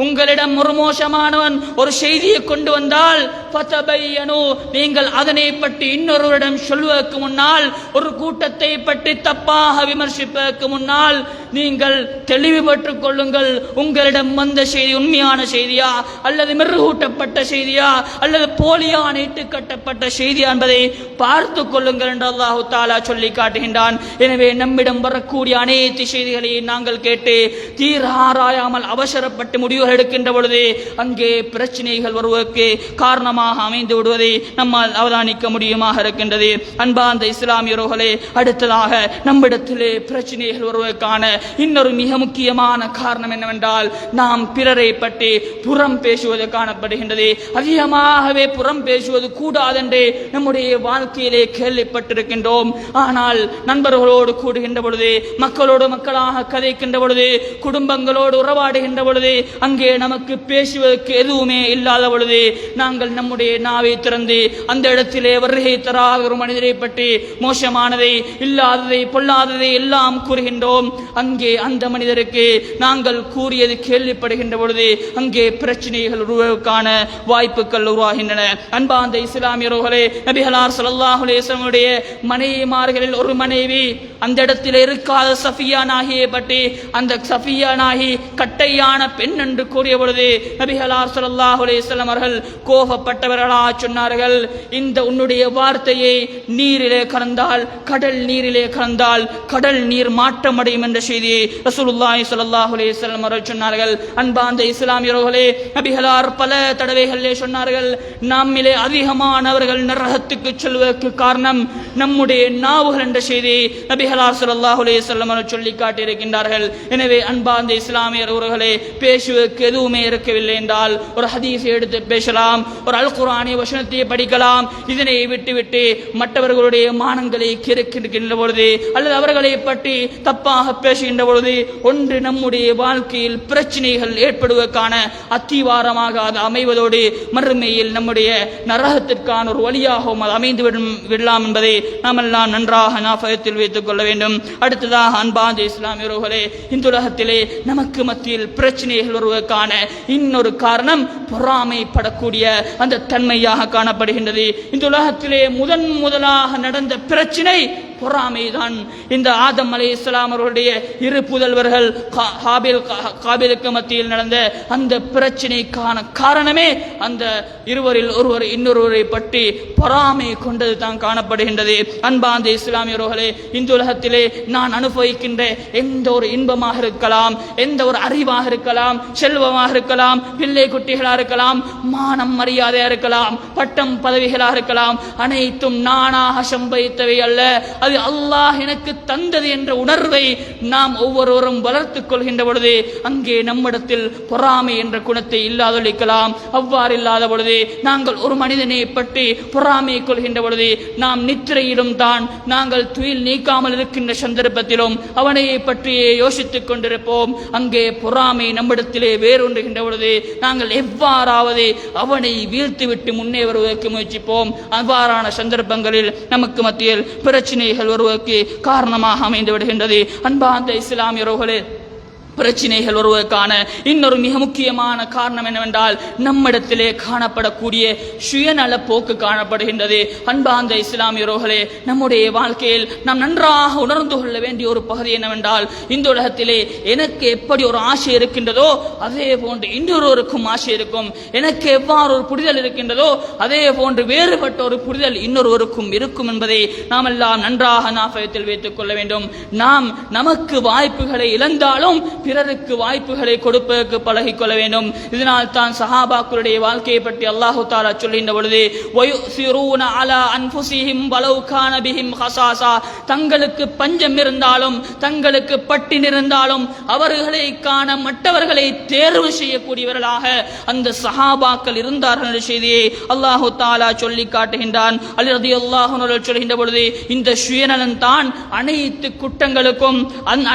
S1: உங்களிடம் ஒரு மோசமானவன் ஒரு செய்தியை கொண்டு வந்தால் ஃபதபையனு, நீங்கள் அதனை பற்றி இன்னொருவரிடம் சொல்வதற்கு முன்னால், ஒரு கூட்டத்தை பற்றி தப்பாக விமர்சிப்பதற்கு முன்னால் நீங்கள் தெளிவு பெற்றுக் கொள்ளுங்கள். உங்களிடம் வந்த செய்தி உண்மையான செய்தியா அல்லது மெருகூட்டப்பட்ட செய்தியா அல்லது போலியான இட்டு கட்டப்பட்ட செய்தியா என்பதை பார்த்து கொள்ளுங்கள் என்று அல்லாஹ் தஆலா சொல்லி காட்டுகின்றான். எனவே நம்மிடம் வரக்கூடிய அனைத்து செய்திகளையும் நாங்கள் கேட்டு தீர ஆராயாமல் அவசரப்பட்டு முடிவுகள் எடுக்கின்ற பொழுது அங்கே பிரச்சனைகள் வருவதற்கு காரணமாக அமைந்து விடுவதை நம்மால் அவதானிக்க முடியுமாக இருக்கின்றது. அன்பார்ந்த இஸ்லாமியர்களே, அடுத்ததாக நம்மிடத்திலே பிரச்சனைகள் வருவதற்கான இன்னொரு மிக முக்கியமான காரணம் என்னவென்றால் நாம் பிறரை பற்றி புறம் பேசுவது காணப்படுகின்றது. அதிகமாகவே புறம் பேசுவது கூடாதென்று நம்முடைய வாழ்க்கையிலே கேள்விப்பட்டிருக்கின்றோம். ஆனால் நண்பர்களோடு கூடுகின்ற பொழுது, மக்களோடு மக்களாக கதைக்கின்ற பொழுது, குடும்பங்களோடு உறவாடுகின்ற பொழுது அங்கே நமக்கு பேசுவதற்கு எதுவுமே இல்லாத பொழுது நாங்கள் நம்முடைய நாவை திறந்து அந்த இடத்திலே வருகை தராத ஒரு மனிதரை பற்றி மோசமானதை, இல்லாததை, பொல்லாததை எல்லாம் கூறுகின்றோம். அங்கே அந்த மனிதருக்கு நாங்கள் கூறியது கேள்விப்படுகின்ற பொழுது அங்கே பிரச்சனைகள் உருவாக்கான வாய்ப்புகள் உருவாகின்றன. அன்பார்ந்த இஸ்லாமியர்களே, நபிகளார் ஸல்லல்லாஹு அலைஹி வஸல்லம் உடைய மனைவிமார்களில் ஒரு மனைவி அந்த இடத்தில் இருக்காத சஃபியா நாகியை பற்றி அந்த சஃபியா நாகி கட்டையான பெண் என்று கூறிய பொழுது நபிகளார் ஸல்லல்லாஹு அலைஹி வஸல்லம் அவர்கள் கோபப்பட்டவர்களாக சொன்னார்கள், இந்த உன்னுடைய வார்த்தையை நீரிலே கலந்தால் கடல் நீரிலே கலந்தால் கடல் நீர் மாற்றமடையும் என்ற செய்தியை ரசூலுல்லாஹி ஸல்லல்லாஹு அலைஹி வஸல்லம் அவர்கள் சொன்னார்கள். அன்பார்ந்த இஸ்லாமியர்களே, நபிகளார் பல தடவைகளிலே சொன்னார்கள், நம்மிலே அதிகமானவர்கள் நரகத்துக்கு செல்வதற்கு காரணம் நம்முடைய நாவுகள் என்ற செய்தியை நபிகளார் ஸல்லல்லாஹு அலைஹி வஸல்லம் அவர்கள் சொல்லி காட்டியிருக்கின்றார்கள். எனவே அன்பார்ந்த இஸ்லாமியர்களே, பேசுவதற்கு எதுவுமே இருக்கவில்லை என்றால் ஒரு ஹதீஸை எடுத்து பேசலாம், ஒரு அல் குர்ஆனிய வசனத்தை படிக்கலாம். இதனை விட்டுவிட்டு மற்றவர்களுடைய மானங்களை கிறுக்கின்ற பொழுது அல்லது அவர்களை பற்றி தப்பாக பேசுகின்ற பொழுது ஒன்று நம்முடைய வாழ்க்கையில் பிரச்சனைகள் ஏற்படுவதற்கான அத்திவாரமாக அது அமைவதோடு மறுமையில் நம்முடைய நரகத்திற்கான ஒரு வழியாகவும் அது அமைந்து விடலாம் என்பதை நாம் எல்லாம் நன்றாக ஞாபகத்தில் வைத்துக் கொள்ள வேண்டும். அடுத்ததாக அன்பார்ந்த இஸ்லாமியர்களே, இந்த உலகத்திலே நமக்கு மத்தியில் பிரச்சனைகள் வருவதற்கான இன்னொரு காரணம் பொறாமைப்படக்கூடிய அந்த தன்மையாக காணப்படுகின்றது. இந்த உலகத்திலே முதலாக நடந்த பிரச்சனை பொறாமைதான். இந்த ஆதம் அலைஹிஸ்ஸலாம் அவர்களுடைய இரு புதல்வர்கள் காபிலுக்கு மத்தியில் நடந்த அந்த பிரச்சனைக்கான காரணமே அந்த இருவரில் ஒருவர் இன்னொருவரை பற்றி பொறாமை கொண்டது தான் காணப்படுகின்றது. அன்பார்ந்த இஸ்லாமியர்களே, இந்த உலகத்திலே நான் அனுபவிக்கின்ற எந்த ஒரு இன்பமாக இருக்கலாம், எந்த ஒரு அறிவாக இருக்கலாம், செல்வமாக இருக்கலாம், பிள்ளை குட்டிகளாக இருக்கலாம், மானம் மரியாதையாக இருக்கலாம், பட்டம் பதவிகளாக இருக்கலாம், அனைத்தும் நானாக சம்பவித்தவை அல்ல, அது அல்லாஹ் எனக்கு தந்தது என்ற உணர்வை நாம் ஒவ்வொருவரும் வளர்த்துக் கொள்கின்ற பொழுது அங்கே நம்மிடத்தில் பொறாமை என்ற குணத்தை இல்லாதொழிக்கலாம். அவ்வாறு இல்லாத பொழுது நாங்கள் ஒரு மனிதனை பற்றி பொறாமை கொள்கின்ற பொழுது நாம் நித்திரையிலும் தான் நாங்கள் துயில் நீக்காமல் இருக்கின்ற சந்தர்ப்பத்திலும் அவனை பற்றியே யோசித்துக் கொண்டிருப்போம். அங்கே பொறாமை நம்மிடத்திலே வேறொன்றுகின்ற பொழுது நாங்கள் எவ்வாறாவது அவனை வீழ்த்துவிட்டு முன்னே வருவதற்கு முயற்சிப்போம். அவ்வாறான சந்தர்ப்பங்களில் நமக்கு மத்தியில் பிரச்சனைகள் வருவதற்கு காரணமாக அமைந்து விடுகின்றது. அன்பார்ந்த இஸ்லாமியர்களே, பிரச்சனைகள் வருவதற்கான இன்னொரு மிக முக்கியமான காரணம் என்னவென்றால் நம்மிடத்திலே காணப்படக்கூடிய சுயநல போக்கு காணப்படுகின்றது. அன்பார்ந்த இஸ்லாமியர்களே, நம்முடைய வாழ்க்கையில் நாம் நன்றாக உணர்ந்து கொள்ள வேண்டிய ஒரு பகுதி என்னவென்றால், இந்த உலகத்திலே எனக்கு எப்படி ஒரு ஆசை இருக்கின்றதோ அதே போன்று இன்னொருவருக்கும் ஆசை இருக்கும். எனக்கு எவ்வாறு ஒரு புரிதல் இருக்கின்றதோ அதே போன்று வேறுபட்ட ஒரு புரிதல் இன்னொருவருக்கும் இருக்கும் என்பதை நாம் எல்லாம் நன்றாக ஞாபகத்தில் வைத்துக் கொள்ள வேண்டும். நாம் நமக்கு வாய்ப்புகளை இழந்தாலும் பிறருக்கு வாய்ப்புகளை கொடுப்பதற்கு பழகிக் கொள்ள வேண்டும். இதனால் தான் சஹாபாக்களுடைய வாழ்க்கையை பற்றி அல்லாஹு தஆலா சொல்கின்ற பொழுது வயுசிரூன அலா அன்ஃபுஸிஹிம் வலவ் கான பிஹிம் ஹஸாஸா, தங்களுக்கு பஞ்சம் இருந்தாலும் தங்களுக்கு பட்டினி இருந்தாலும் அவர்களை காண மற்றவர்களை தேர்வு செய்யக்கூடியவர்களாக அந்த சஹாபாக்கள் இருந்தார்கள் என்ற செய்தியை அல்லாஹு தஆலா சொல்லி காட்டுகின்றான். அலி ரலியல்லாஹு அன்ஹு சொல்கின்ற பொழுது இந்த சுயநலன் தான் அனைத்து குற்றங்களுக்கும்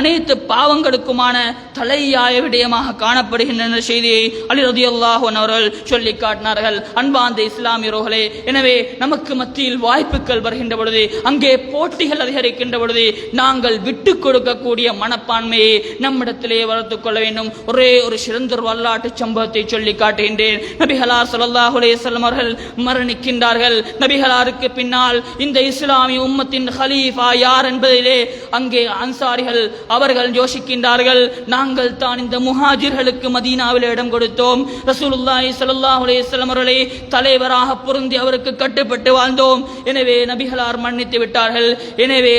S1: அனைத்து பாவங்களுக்குமான தலையாய விடயமாக காணப்படுகின்ற செய்தியை அலி ரலியல்லாஹு அன்ஹு அவர்கள் சொல்லி காட்டினார்கள். அன்பார்ந்த இஸ்லாமியர்களே, எனவே நமக்கு மத்தியில் வாய்ப்புகள் வருகின்ற பொழுது அங்கே போட்டிகள் அதிகரிக்கின்ற பொழுது நாங்கள் விட்டு கொடுக்கக்கூடிய மனப்பான்மையை நம்மிடத்திலே வளர்த்துக் கொள்ள வேண்டும். ஒரே ஒரு சிறந்த வரலாற்று சம்பவத்தை சொல்லி காட்டுகின்றேன். நபிகளார் ஸல்லல்லாஹு அலைஹி வஸல்லம் அவர்கள் மரணிக்கின்றார்கள். நபிகளாருக்கு பின்னால் இந்த இஸ்லாமிய உம்மத்தின் ஹலீஃபா யார் என்பதிலே அங்கே அன்சாரிகள் அவர்கள் யோசிக்கின்றார்கள். நாங்கள் தான் இந்த முஹாஜிர்களுக்கு மதீனாவில் இடம் கொடுத்தோம், ரசூலுல்லாஹி ஸல்லல்லாஹு அலைஹி வஸல்லம் அவர்களை தலைவராக பொருந்தி அவருக்கு கட்டுப்பட்டு வாழ்ந்தோம். எனவே நபிகளார் மன்னித்து விட்டார்கள். எனவே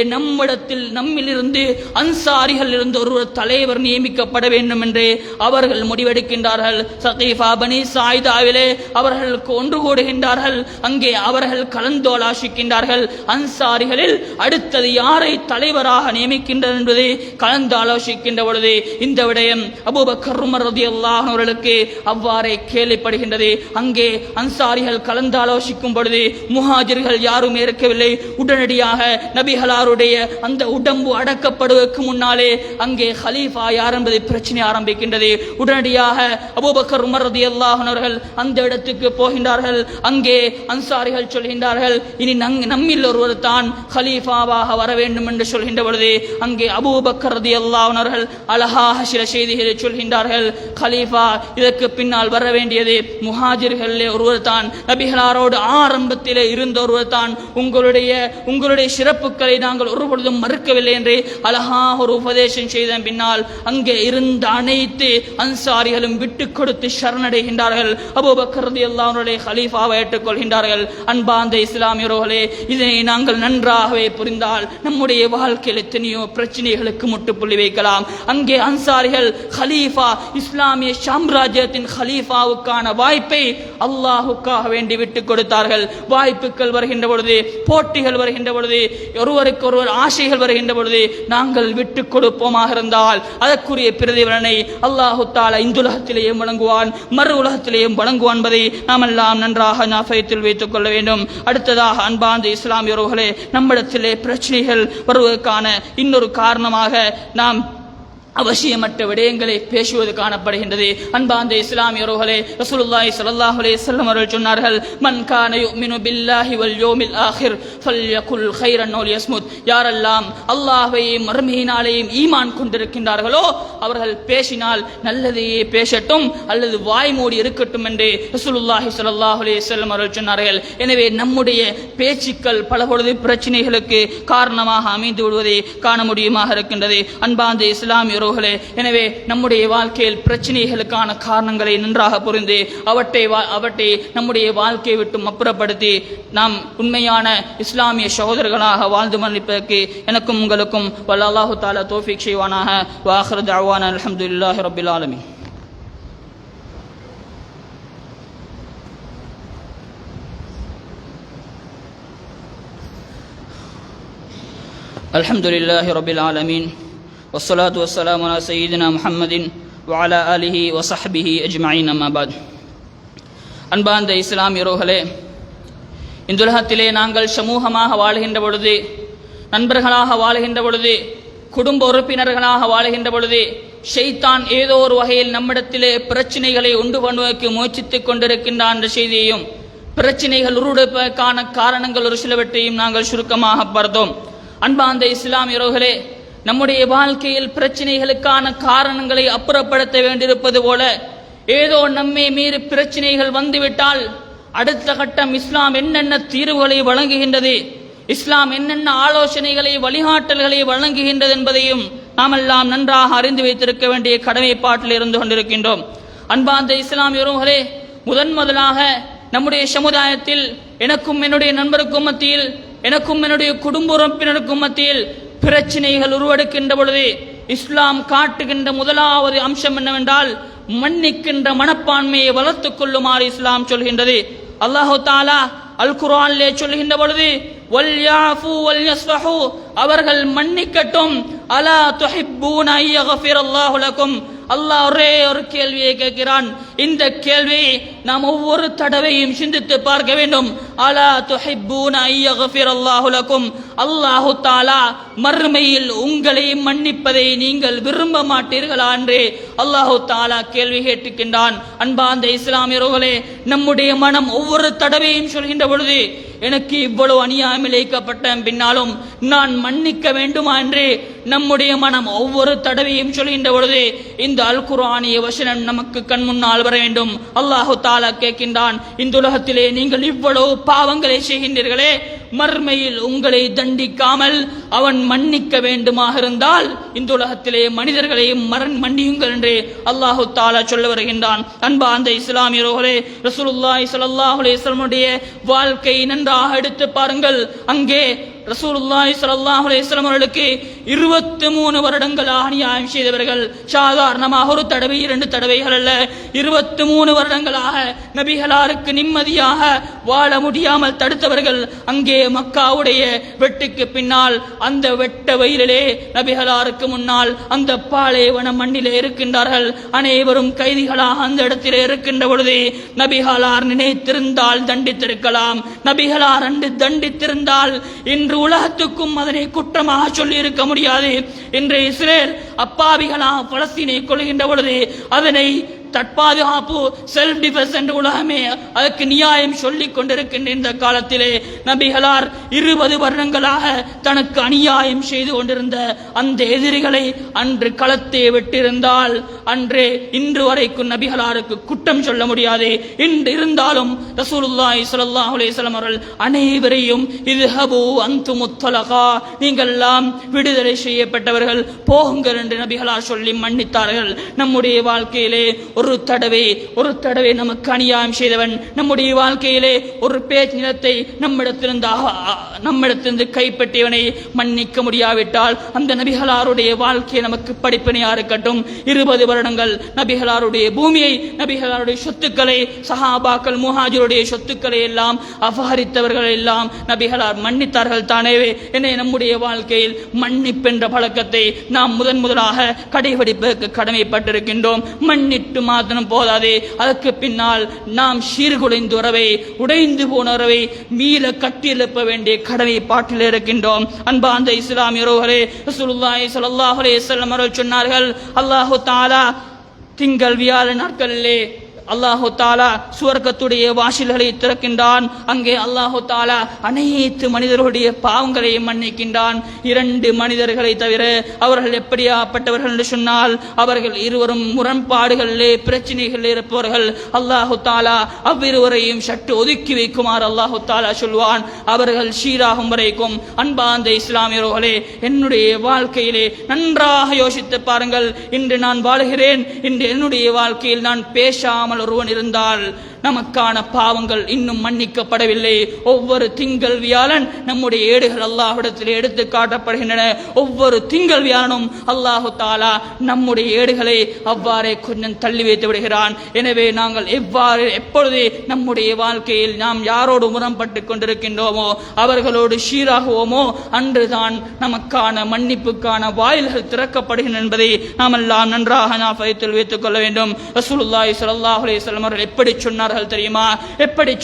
S1: நம்மிலிருந்து அன்சாரிகள் இருந்து ஒரு தலைவர் நியமிக்கப்பட வேண்டும் என்று அவர்கள் முடிவெடுக்கின்றார்கள். சகீஃபா பனி சாயிதாவிலே அவர்களுக்கு ஒன்று கூடுகின்றார்கள். அங்கே அவர்கள் கலந்தாலோசிக்கின்றார்கள். அன்சாரிகளில் அடுத்தது யாரை தலைவராக நியமிக்கின்றனர் என்பதை கலந்தாலோசிக்கின்ற பொழுது இந்த விடயம் அபூபக்கர் உமர் ரலியல்லாஹு அன்ஹு அவர்களுக்கு அவ்வாறே கேள்விப்படுகின்றது. அங்கே அன்சாரிகள் கலந்தாலோசிக்கும் பொழுது முஹாஜிர்கள் யாருமே இருக்கவில்லை. உடனடியாக நபிகளாருடைய அந்த உடம்பு அடக்கப்படுவதற்கு முன்னாலே அங்கே ஹலீஃபா யார் என்பது பிரச்சனை ஆரம்பிக்கின்றது. உடனடியாக அபூபக்கர் உமர் ரலியல்லாஹு அன்ஹு அவர்கள் அந்த இடத்துக்கு போகின்றார்கள். அங்கே அன்சாரிகள் சொல்கின்றார்கள், இனி நம்மில் ஒருவர் தான் ஹலீஃபாவாக வர வேண்டும் என்று சொல்கின்ற பொழுது அங்கே அபூபக்கர் ரலியல்லாஹு அன்ஹு அவர்கள் அழகாக சில செய்திகளை சொல்கின்றார்கள். ஹலீஃபா இதற்கு பின்னால் வர வேண்டியது முஹாஜிர்களே ஒருவர் தான், நபிகளாரோடு ஆரம்பத்திலே இருந்த ஒருவர் தான். உங்களுடைய சிறப்புகளை நாங்கள் ஒருபொழுதும் மறுக்கவில்லை என்று அழகாக ஒரு உபதேசம் செய்த பின்னால் அங்கே இருந்த அனைத்து அன்சாரிகளும் விட்டு கொடுத்து சரணடைகின்றார்கள். அபூபக்கர் ரலியல்லாஹு அன்ஹு ஹலீஃபாவை ஏற்றுக்கொள்கின்றார்கள். அன்பார்ந்த இஸ்லாமியர்களே, இதனை நாங்கள் நன்றாகவே புரிந்தால் நம்முடைய வாழ்க்கையில் எத்தனையோ பிரச்சனைகளுக்கு முட்டுப்புள்ளி வைக்கலாம். அங்கே அன்சாரிகள் ஹலீஃபா, இஸ்லாமிய சாம்ராஜ்யத்தின் ஹலீஃபாவுக்கான வாய்ப்பை அல்லாஹுக்காக வேண்டி விட்டுக் கொடுத்தார்கள். வாய்ப்புகள் வருகின்ற பொழுது, போட்டிகள் வருகின்ற பொழுது, ஒருவருக்கு ஒருவர் ஆசைகள் வருகின்ற பொழுது நாங்கள் விட்டுக் கொடுப்போமாக இருந்தால் அதற்குரிய பிரதிபலனை அல்லாஹு தஆலா இந்த உலகத்திலேயும் வழங்குவான், மறு உலகத்திலேயும் வழங்குவான் என்பதை நாம் எல்லாம் நன்றாக ஞாபகத்தில் வைத்துக் கொள்ள வேண்டும். அடுத்ததாக அன்பார்ந்த இஸ்லாமியர்களே, நம்மிடத்திலே பிரச்சனைகள் வருவதற்கான இன்னொரு காரணமாக நாம் அவசியமற்ற விடயங்களை பேசுவது காணப்படுகின்றது. அன்பார்ந்த இஸ்லாமியர்களே, ரசூலுல்லாஹி ஸல்லல்லாஹு அலைஹி வஸல்லம் அவர்கள் சொன்னார்கள், மன் கான யுமினு பில்லாஹி வல் யௌமில் ஆகிர் ஃபல்யகுல் கைரன் அவ் லியஸ்முத். யாரெல்லாம் அல்லாஹ்வையும் மறுமையினாலேயும் ஈமான் கொண்டிருக்கின்றார்களோ அவர்கள் பேசினால் நல்லதையே பேசட்டும் அல்லது வாய் மூடி இருக்கட்டும் என்று ரசூலுல்லாஹி ஸல்லல்லாஹு அலைஹி வஸல்லம் அவர்கள் சொன்னார்கள். எனவே நம்முடைய பேச்சுக்கள் பல பொழுது பிரச்சனைகளுக்கு காரணமாக அமைந்து விடுவதை காண முடியுமாக இருக்கின்றது. அன்பார்ந்த இஸ்லாமிய எனவே நம்முடைய வாழ்க்கையில் பிரச்சனைகளுக்கான காரணங்களை நன்றாக புரிந்து அவற்றை நம்முடைய வாழ்க்கையை விட்டு அப்புறப்படுத்தி நாம் உண்மையான இஸ்லாமிய சகோதரர்களாக வாழ்ந்து மன்னிப்பதற்கு எனக்கும் உங்களுக்கும் வல்ல அல்லாஹு தஆலா தௌஃபீக் செய்வானாக. வ ஆகிரு தஅவானா அல்ஹம்துலில்லாஹி ரப்பில் ஆலமீன். அல்ஹம்துலில்லாஹி ரப்பில் ஆலமீன். والصلاة والسلام على سيدنا محمد وعلى آله وصحبه أجمعين أما بعد. அன்பார்ந்த இஸ்லாமியர்களே, இந்த உலகத்திலே நாங்கள் சமூகமாக வாழ்கின்ற பொழுது, நண்பர்களாக வாழ்கின்ற பொழுது, குடும்ப உறுப்பினர்களாக வாழ்கின்ற பொழுது ஷைத்தான் ஏதோ ஒரு வகையில் நம்மிடத்திலே பிரச்சனைகளை உண்டு பண்ணுவதற்கு முயற்சித்துக் கொண்டிருக்கின்றான் என்ற செய்தியையும், பிரச்சனைகள் உருவெடுப்பதற்கான காரணங்கள் ஒரு சிலவற்றையும் நாங்கள் சுருக்கமாக பார்த்தோம். அன்பார்ந்த இஸ்லாமியர்களே, நம்முடைய வாழ்க்கையில் பிரச்சனைகளுக்கான காரணங்களை அப்புறப்படுத்த வேண்டியிருப்பது போல ஏதோ நம்மை மீறி பிரச்சனைகள் வந்துவிட்டால் அடுத்த கட்டம் இஸ்லாம் என்னென்ன தீர்வுகளை வழங்குகின்றது, இஸ்லாம் என்னென்ன ஆலோசனைகளை வழிகாட்டல்களை வழங்குகின்றது என்பதையும் நாம் எல்லாம் நன்றாக அறிந்து வைத்திருக்க வேண்டிய கடமைப்பாட்டில் இருந்து கொண்டிருக்கின்றோம். அன்பார்ந்த இஸ்லாமியர்களே, முதலாக நம்முடைய சமுதாயத்தில் எனக்கும் என்னுடைய நண்பருக்கும் மத்தியில், எனக்கும் என்னுடைய குடும்ப உறுப்பினருக்கும் மத்தியில் பிரச்சனைகள் உருவெடுக்கின்ற பொழுது இஸ்லாம் காட்டுகின்ற முதலாவது அம்சம் என்னவென்றால் மன்னிக்கின்ற மனப்பான்மையை வளர்த்துக் கொள்ளுமாறு இஸ்லாம் சொல்கின்றது. அல்லாஹு தஆலா அல் குர்ஆனிலே சொல்கின்ற பொழுது வல் யாஃபு வல் யஸ்ஃபஹு, அவர்கள் மன்னிக்கட்டும். அலா துஹிப்பூன அய்யக்ஃபிரல்லாஹு லக்கும். அல்லாஹ் ஒரே ஒரு கேள்வியை கேட்கிறான். இந்த கேள்வியை நாம் ஒவ்வொரு தடவையும் சிந்தித்து பார்க்க வேண்டும். அலா துஹிப்பூன அய்யக்ஃபிரல்லாஹு லக்கும். அல்லாஹு தஆலா மறுமையில் உங்களை மன்னிப்பதை நீங்கள் விரும்ப மாட்டீர்களா என்று அல்லாஹு தஆலா கேள்வி கேட்கின்றான். அன்பார்ந்த இஸ்லாமியர்களே, நம்முடைய மனம் ஒவ்வொரு தடவையும் சொல்கின்ற பொழுது எனக்கு இவ்வளவு அநியாயம் இழைக்கப்பட்ட பின்னாலும் நான் மன்னிக்க வேண்டுமா என்று நம்முடைய மனம் ஒவ்வொரு தடவையும் சொல்கின்ற பொழுது இந்த அல் குர்ஆனிய வசனம் நமக்கு கண் முன்னால் வர வேண்டும். அல்லாஹு தஆலா கேட்கின்றான், இந்த உலகத்திலே நீங்கள் இவ்வளவு பாவங்களை செய்கின்றீர்களே, மர்மையில் உங்களை தண்டிக்காமல் அவன் மன்னிக்க வேண்டுமாக இருந்தால் இந்த உலகத்திலே மனிதர்களையும் மன்னியுங்கள் என்று அல்லாஹு தஆலா சொல்ல வருகின்றான். அன்பார்ந்த இஸ்லாமியர்களே, ரசூலுல்லாஹி ஸல்லல்லாஹு அலைஹி வஸல்லம் வாழ்க்கை நன்றாக எடுத்து பாருங்கள். அங்கே ரசூலுல்லாஹி ஸல்லல்லாஹு அலைஹி வஸல்லம் அவர்களுக்கு 23 வருடங்களாக அநியாயம் செய்தவர்கள். சாதாரணமாக ஒரு தடவை 2 தடவைகள் அல்ல, 23 வருடங்களாக நபிகளாருக்கு நிம்மதியாக வாழ முடியாமல் தடுத்தவர்கள். அங்கே மக்காவுடைய வெட்டுக்கு பின்னால் அந்த வெட்ட வயலிலே நபிகளாருக்கு முன்னால் அந்த பாலைவன மண்ணிலே இருக்கின்றார்கள். அனைவரும் கைதிகளாக அந்த இடத்திலே இருக்கின்ற பொழுது நபிகளார் நினைத்திருந்தால் தண்டித்திருக்கலாம். நபிகளார் அன்று தண்டித்திருந்தால் இன்று உலகத்துக்கும் அதனை குற்றமாக சொல்லி இருக்க முடியாது. இன்று இஸ்ரேல் அப்பாவிகளாக பலஸ்தீனை கொள்கின்ற பொழுது அதனை தற்பாதுகாப்பு செல்ஃப் டிஃபென்ஸ் என்ற உலகமே அதற்கு நியாயம் சொல்லிக் கொண்டிருக்கின்ற இந்த காலத்திலே நபிகளார் 20 வருடங்களாக தனக்கு அநியாயம் செய்து கொண்டிருந்த அந்த எதிரிகளை அன்று களத்தை விட்டிருந்தால் அன்று இன்று வரைக்கும் நபிகளாருக்கு குற்றம் சொல்ல முடியாது. இன்று இருந்தாலும் ரசூலுல்லாஹி ஸல்லல்லாஹு அலைஹி வஸல்லம் அவர்கள் அனைவரையும் இத்ஹபு அன்தும் முத்தலகா, நீங்கள் எல்லாம் விடுதலை செய்யப்பட்டவர்கள், போகுங்கள் என்று நபிகளார் சொல்லி மன்னித்தார்கள். நம்முடைய வாழ்க்கையிலே ஒரு தடவை நமக்கு அநியாயம் செய்தவன், நம்முடைய வாழ்க்கையிலே ஒரு பேச்சு நிலத்தை நம்மிடத்திலிருந்து கைப்பற்றியவனை மன்னிக்க முடியாவிட்டால் அந்த நபிகளாருடைய வாழ்க்கையை நமக்கு படிப்பினையா இருக்கட்டும். 20 வருடங்கள் நபிகளாருடைய பூமியை, நபிகளாருடைய சொத்துக்களை, சஹாபாக்கள் முஹாஜிருடைய சொத்துக்களை எல்லாம் அபகரித்தவர்கள் எல்லாம் நபிகளார் மன்னித்தார்கள் தானே. என்னை நம்முடைய வாழ்க்கையில் மன்னிப்பென்ற பழக்கத்தை நாம் முதலாக கடைபிடிப்பதற்கு கடமைப்பட்டிருக்கின்றோம். மன்னிட்டு மாத்திரம் போதாதே, அதற்கு பின்னால் நாம் சீர்குலைந்த உறவை, உடைந்து போன உறவை மீள கட்டியெழுப்ப வேண்டிய கடமை பாட்டில் இருக்கின்றோம். அன்பார்ந்த இஸ்லாமியர்களே, ரசூலுல்லாஹி ஸல்லல்லாஹு அலைஹி வஸல்லம் அவர்கள் சொன்னார்கள், அல்லாஹு தஆலா திங்கள் வியாழன் நாட்களிலே அல்லாஹு தாலா சுவர்க்கத்துடைய வாசல்களை திறக்கின்றான். அங்கே அல்லாஹு தாலா அனைத்து மனிதர்களுடைய பாவங்களை மன்னிக்கின்றான். 2 மனிதர்களை தவிர. அவர்கள் எப்படியாப்பட்டவர்கள் என்று சொன்னால், அவர்கள் இருவரும் முரண்பாடுகளிலே பிரச்சனைகளில் இருப்பவர்கள். அல்லாஹு தாலா அவ்விருவரையும் சற்று ஒதுக்கி வைக்குமாறு அல்லாஹு தாலா சொல்வான், அவர்கள் சீராகும் வரைக்கும். அன்பார்ந்த இஸ்லாமியர்களே, என்னுடைய வாழ்க்கையிலே நன்றாக யோசித்து பாருங்கள். இன்று நான் வாழுகிறேன், இன்று என்னுடைய வாழ்க்கையில் நான் பேசாமல் ஒருவன் இருந்தால் நமக்கான பாவங்கள் இன்னும் மன்னிக்கப்படவில்லை. ஒவ்வொரு திங்கள் வியாழன் நம்முடைய ஏடுகள் அல்லாஹ்விடத்தில் எடுத்து காட்டப்படுகின்றன. ஒவ்வொரு திங்கள் வியாழனும் அல்லாஹு தாலா நம்முடைய ஏடுகளை அவ்வாறே கொஞ்சம் தள்ளி வைத்து விடுகிறான். எனவே நாங்கள் எப்பொழுது நம்முடைய வாழ்க்கையில் நாம் யாரோடு முரண்பட்டு கொண்டிருக்கின்றோமோ, அவர்களோடு சீராகுவோமோ, அன்றுதான் நமக்கான மன்னிப்புக்கான வாயில்கள் திறக்கப்படுகின்றன என்பதை நாம் எல்லாம் நன்றாக ஞாபகத்தில் வைத்துக் கொள்ள வேண்டும். ரசூலுல்லாஹி ஸல்லல்லாஹு அலைஹி வஸல்லம் அவர்கள் எப்படி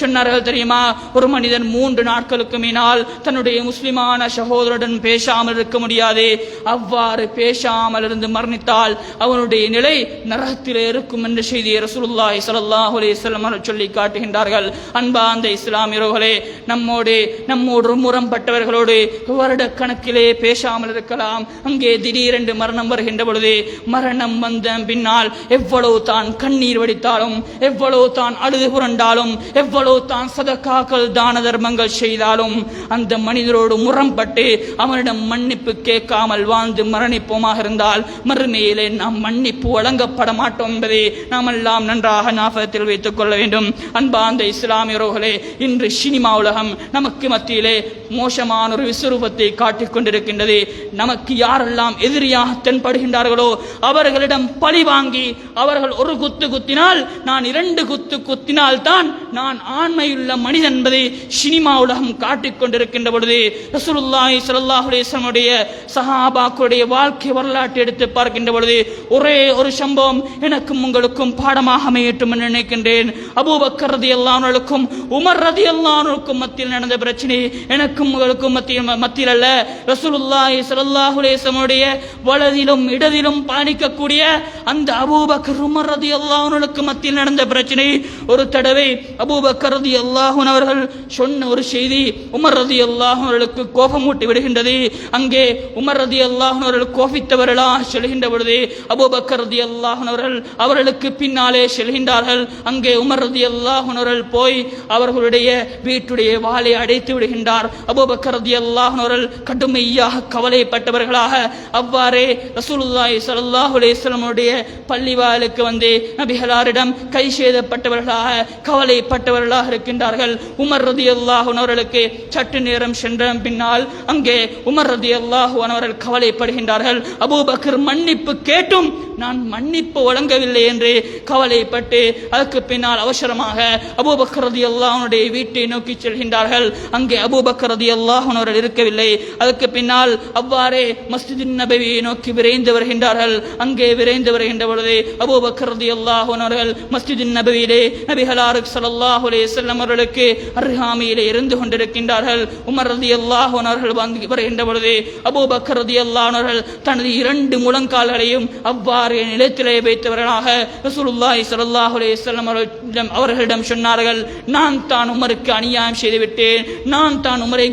S1: சொன்னார்கள் தெரியுமா? ஒரு மனிதன் 3 நாட்களுக்கு மேல் தன்னுடைய முஸ்லிமான சகோதரருடன் பேசாமல் இருக்க முடியாது. அவ்வாறு பேசாமல் இருந்து மரணித்தால் அவனுடைய நிலை நரகத்திலே இருக்கும் என்ற செய்தியை ரசூலுல்லாஹி ஸல்லல்லாஹு அலைஹி வஸல்லம் அவர்கள் சொல்லி காட்டுகின்றார்கள். அன்பார்ந்த இஸ்லாமியர்களே, நம்மோடு முரண்பட்டவர்களோடு வருட கணக்கிலே பேசாமல் இருக்கலாம். அங்கே திடீரென்று மரணம் வருகின்ற பொழுது, மரணம் வந்த பின்னால் எவ்வளவு தான் கண்ணீர் வடித்தாலும், எவ்வளவு தான் அழுது புரண்டாலும், எவ்வளவு தான் சதகாக்கள் தான தர்மங்கள் செய்தாலும், அந்த மனிதரோடு முரண்பட்டு அவனிடம் மன்னிப்பு கேட்காமல் வாழ்ந்து மரணிப்போமாக இருந்தால் மறுமையிலே நாம் மன்னிப்பு வழங்கப்பட மாட்டோம் என்பதை நாம் எல்லாம் நன்றாக ஞாபகத்தில் வைத்துக் கொள்ள வேண்டும். அன்பார்ந்த இஸ்லாமியர்களே, இன்று சினிமா உலகம் நமக்கு மத்தியிலே மோசமான ஒரு விஸ்வரூபத்தை காட்டிக் கொண்டிருக்கின்றது. நமக்கு யாரெல்லாம் எதிரியாக தென்படுகின்றார்களோ அவர்களிடம் பழி வாங்கி, அவர்கள் ஒரு குத்து குத்தினால் நான் 2 குத்து குத்தினால் தான் நான் ஆண்மையுள்ள மனிதன் என்பதை சினிமா உலகம் காட்டிக் கொண்டிருக்கின்ற பொழுது, ரசூலுல்லாஹி ஸல்லல்லாஹு அலைஹி வஸல்லம் உடைய சஹாபாக்களுடைய வாழ்க்கை வரலாற்றை எடுத்து பார்க்கின்ற பொழுது ஒரே ஒரு சம்பவம் எனக்கும் உங்களுக்கும் பாடமாக அமையட்டும் என்று நினைக்கின்றேன். அபூபக்கர் ரலியல்லாஹு அன்ஹுக்கும் உமர் ரலியல்லாஹு அன்ஹுக்கும் மத்தியில் நடந்த பிரச்சனை எனக்கும் உங்களுக்கும் மத்தியில் அல்ல, ரசூலுல்லாஹி ஸல்லல்லாஹு அலைஹி வஸல்லம் உடைய வலதிலும் இடதிலும் பயணிக்கக்கூடிய அந்த அபூபக்கர் உமர் ரலியல்லாஹு அன்ஹுக்கும் மத்தியில் நடந்த பிரச்சனை. ஒரு தடவை அபூபக்கர் ரலியல்லாஹு அன்ஹு அவர்கள் சொன்ன ஒரு செய்தி உமர் ரலியல்லாஹு அவர்களுக்கு கோபம் ஊட்டி விடுகின்றது. அங்கே உமர் ரலியல்லாஹு அவர்கள் கோபித்தவர்களாக செல்கின்ற பொழுது அபூபக்கர் ரலியல்லாஹு அவர்களுக்கு பின்னாலே செல்கின்றார்கள். அங்கே உமர் ரலியல்லாஹு அவர்கள் போய் அவர்களுடைய வீட்டுடைய வாளை அடைத்து விடுகின்றார். அபூபக்கர் ரலியல்லாஹு அவர்கள் கடுமையாக கவலைப்பட்டவர்களாக அவ்வாறே ரசூலுல்லாஹி ஸல்லல்லாஹு அலைஹி வஸல்லம் உடைய பள்ளிவாயிலுக்கு வந்து நபிகளாரிடம் கை செய்தப்பட்டவர்களாக காரணமாக கவலைப்பட்டவர்களாக இருக்கின்றார்கள். உமர் ரலியல்லாஹு அன்ஹு அவர்களுக்கு சற்று நேரம் சென்ற பின்னால் அங்கே உமர் ரலியல்லாஹு அன்ஹு அவர்கள் கவலைப்படுகின்றார்கள். அபூபக்கர் மன்னிப்பு கேட்டும் நான் மன்னிப்பு வழங்கவில்லை என்று கவலைப்பட்டு அதற்கு பின்னால் அவசரமாக அபூபக்கர் ரலியல்லாஹு அன்ஹுடைய வீட்டை நோக்கி செல்கின்றார்கள். அங்கே அபூபக்கர் ரலியல்லாஹு அன்ஹு அவர்கள் இருக்கவில்லை. அதற்கு பின்னால் அவ்வாறே மஸ்ஜித் நபவியை நோக்கி விரைந்து வருகின்றார்கள். அங்கே விரைந்து வருகின்ற பொழுது அபூபக்கர் ரலியல்லாஹு அன்ஹு அவர்கள் மஸ்ஜித் நபவியிலே நபிகளார் ஸல்லல்லாஹு அலைஹி வஸல்லம் அவர்களுக்கு அருகாமையிலே இருந்து கொண்டிருக்கின்றார்கள். உமர் ரலியல்லாஹு அன்ஹு அவர்கள் வந்து வருகின்ற பொழுது அபூபக்கர் ரலியல்லாஹு அன்ஹு அவர்கள் தனது 2 முழங்கால்களையும் அவ்வாறு நிலத்திலே வைத்தவர்களாக ரசூலுல்லாஹி ஸல்லல்லாஹு அலைஹி வஸல்லம் அவர்களிடம் சொன்னார்கள், நான் தான் உமருக்கு அநியாயம் செய்து விட்டேன், நான் தான் உமரை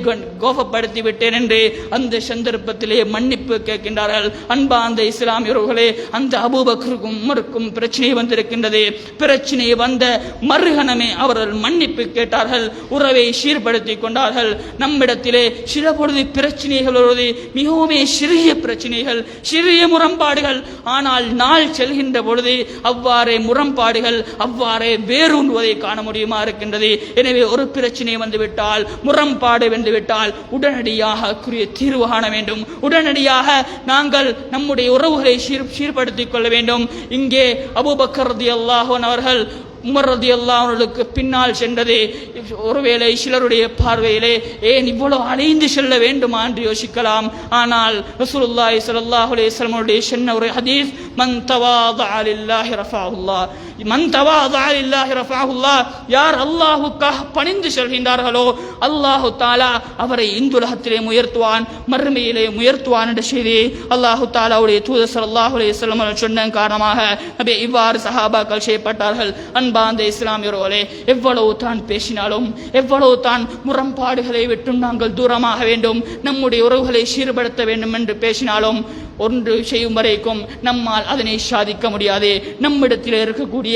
S1: கோபப்படுத்தி விட்டேன் என்று அந்த சந்தர்ப்பத்திலே மன்னிப்பு கேட்கின்றார்கள். அன்பா அந்த இஸ்லாமியர்களே, அந்த அபூபக்கருக்கும் உமருக்கும் பிரச்சனை வந்திருக்கின்றது. பிரச்சனை வந்த மறுகணமே அவர்கள் மன்னிப்பு கேட்டார்கள், உறவை சீர்படுத்திக் கொண்டார்கள். நம்மிடத்திலே சில பொழுது பிரச்சனைகள் வருவது மிகவும் சிறிய பிரச்சனைகள், சிறிய முரண்பாடுகள். ஆனால் நாள் செல்கின்ற பொழுது அவ்வாறே முரண்பாடுகள் அவ்வாறே வேரூன்றுவதை காண முடியுமா இருக்கின்றது. எனவே ஒரு பிரச்சனை வந்துவிட்டால், முரண்பாடு வந்துவிட்டால் உடனடியாக தீர்வு காண வேண்டும். உடனடியாக நாங்கள் நம்முடைய உறவுகளை சீர்படுத்திக் கொள்ள வேண்டும். இங்கே அபூபக்கர் ரலியல்லாஹு அன்ஹு அவர்கள் உமர் ரலியல்லாஹு அன்ஹுவுக்கு பின்னால் சென்றது ஒருவேளை சிலருடைய பார்வையிலே ஏன் இவ்வளவு அலைந்து செல்ல வேண்டுமா என்று யோசிக்கலாம். ஆனால் ரசூலுல்லாஹி ஸல்லல்லாஹு அலைஹி வஸல்லம் உடைய சொன்ன ஒரு ஹதீஸ், மன் தவாதஅ லில்லாஹி ரஃபஅஹுல்லாஹ், மன் தவாதஅ லில்லாஹி ரஃபஅஹுல்லாஹ், யார் அல்லாஹ்வுக்காக பணிந்து செல்கின்றார்களோ அல்லாஹ் தஆலா அவரை இந்துலகத்திலே உயர்த்துவான், மறுமையிலே உயர்த்துவான் என்ற செய்தி அல்லாஹ் தஆலாவுடைய தூதர் ஸல்லல்லாஹு அலைஹி வஸல்லம் சொன்ன காரணமாக நபி இவ்வாறு சஹாபாக்கள் செய்யப்பட்டார்கள். அன்பார்ந்த இஸ்லாமியர்களே, எவ்வளவு தான் பேசினாலும், எவ்வளவு தான் முரண்பாடுகளை விட்டும் நாங்கள் தூரமாக வேண்டும், நம்முடைய உறவுகளை சீர்படுத்த வேண்டும் என்று பேசினாலும் ஒன்று செய்யும் வரைக்கும் நம்மால் அதனை சாதிக்க முடியாது. நம்மிடத்தில் இருக்கக்கூடிய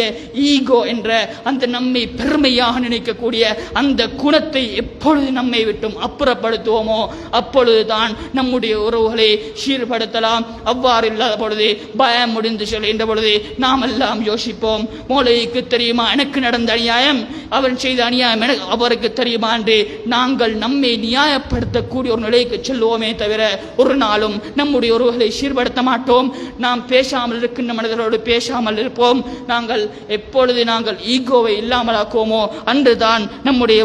S1: ஈகோ என்ற அந்த நம்மை பெருமையாக நினைக்கக்கூடிய அந்த குணத்தை எப்பொழுது நம்மை விட்டும் அப்புறப்படுத்துவோமோ அப்பொழுதுதான் நம்முடைய உறவுகளை சீர்படுத்தலாம். அவ்வாறு இல்லாத பொழுது பயம் முடிந்து செல்கின்ற பொழுது நாம் எல்லாம் யோசிப்போம், மௌலவிக்கு தெரியுமா எனக்கு நடந்த அநியாயம், அவன் செய்த அநியாயம் அவருக்கு தெரியுமா என்று நாங்கள் நம்மை நியாயப்படுத்தக்கூடிய ஒரு நிலைக்கு செல்வோமே தவிர ஒரு நாளும் நம்முடைய உறவுகளை சீர்படுத்த மாட்டோம். நாம் பேசாமல் இருக்கின்ற மனிதர்களோடு பேசாமல் இருப்போம். நாங்கள் எப்பொழுது நாங்கள் ஈகோவை இல்லாமலாக்குவோமோ அன்றுதான் நம்முடைய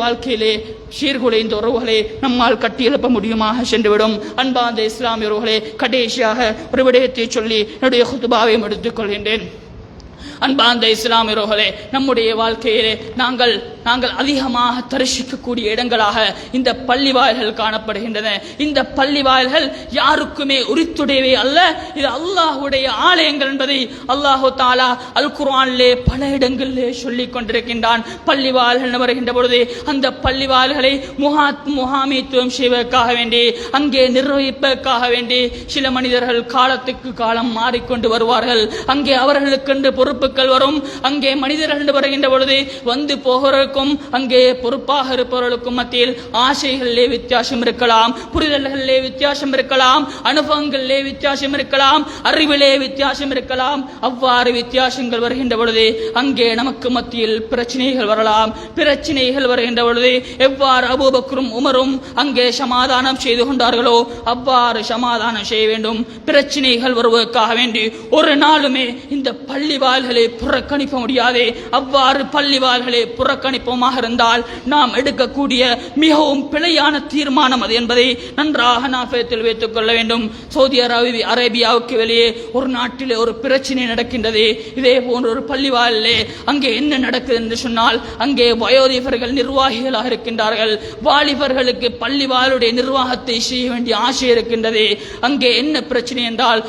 S1: வாழ்க்கையிலே சீர்குலைந்த உறவுகளை நம்மால் கட்டியெழுப்ப முடியுமாக சென்றுவிடும். அன்பார்ந்த இஸ்லாமியர்களே, கடைசியாக ஒரு விடயத்தை சொல்லி என்னுடைய குத்துபாவை எடுத்துக் கொள்கின்றேன். அன்பார்ந்த இஸ்லாமியர்களே, நம்முடைய வாழ்க்கையிலே நாங்கள் அதிகமாக தரிசிக்கக்கூடிய இடங்களாக இந்த பள்ளிவாயல்கள் காணப்படுகின்றன. இந்த பள்ளிவாயல்கள் யாருக்குமே உரித்துடையவை அல்ல, இது அல்லாஹ்வுடைய ஆலயங்கள் என்பதை அல்லாஹு தஆலா அல் குர்ஆனிலே பல இடங்களிலே சொல்லிக் கொண்டிருக்கின்றான். பள்ளிவாயல்கள் வருகின்ற பொழுது அந்த பள்ளிவாயல்களை முகாமைத்துவம் செய்வதற்காக வேண்டி, அங்கே நிர்வகிப்பதற்காக வேண்டி சில மனிதர்கள் காலத்துக்கு காலம் மாறிக்கொண்டு வருவார்கள். அங்கே அவர்களுக்கென்று பொறுப்புகள் வரும். அங்கே மனிதர்கள் வருகின்ற பொழுது வந்து போகிறவர்களுக்கும் அங்கே பொறுப்பாக இருப்பவர்களுக்கும் மத்தியில் ஆசைகளிலே வித்தியாசம் இருக்கலாம், புரிதல்களிலே வித்தியாசம் இருக்கலாம், அனுபவங்களிலே வித்தியாசம் இருக்கலாம், அறிவிலே வித்தியாசம் இருக்கலாம். அவ்வாறு வித்தியாசங்கள் வருகின்ற பொழுது அங்கே நமக்கு மத்தியில் பிரச்சனைகள் வரலாம். பிரச்சனைகள் வருகின்ற பொழுது எவ்வாறு அபூபக்கரும் உமரும் அங்கே சமாதானம் செய்து கொண்டார்களோ அவ்வாறு சமாதானம் செய்ய வேண்டும். பிரச்சனைகள் வருவதற்காக வேண்டி ஒரு நாளுமே இந்த பள்ளிவாயல்களை புறக்கணிக்க முடியாது. அவ்வாறு பள்ளிவாயல்களை புறக்கணிப்போமாக இருந்தால் நாம் எடுக்கக்கூடிய மிகவும் பிழையான தீர்மானம் அது என்பதை நன்றாக ஞாபகத்தில் வைத்துக் கொள்ள வேண்டும். சவுதி அரேபியாவுக்கு வெளியே ஒரு நாட்டிலே ஒரு பிரச்சனை நடக்கின்றது. இதே போன்ற ஒரு பள்ளிவாயலிலே அங்கே என்ன நடக்குது என்று சொன்னால், அங்கே வயோதிபர்கள் நிர்வாகிகளாக இருக்கின்றார்கள். வாலிபர்களுக்கு பள்ளிவாயலுடைய நிர்வாகத்தை செய்ய வேண்டிய ஆசை இருக்கின்றது. அங்கே என்ன பிரச்சனை என்றால்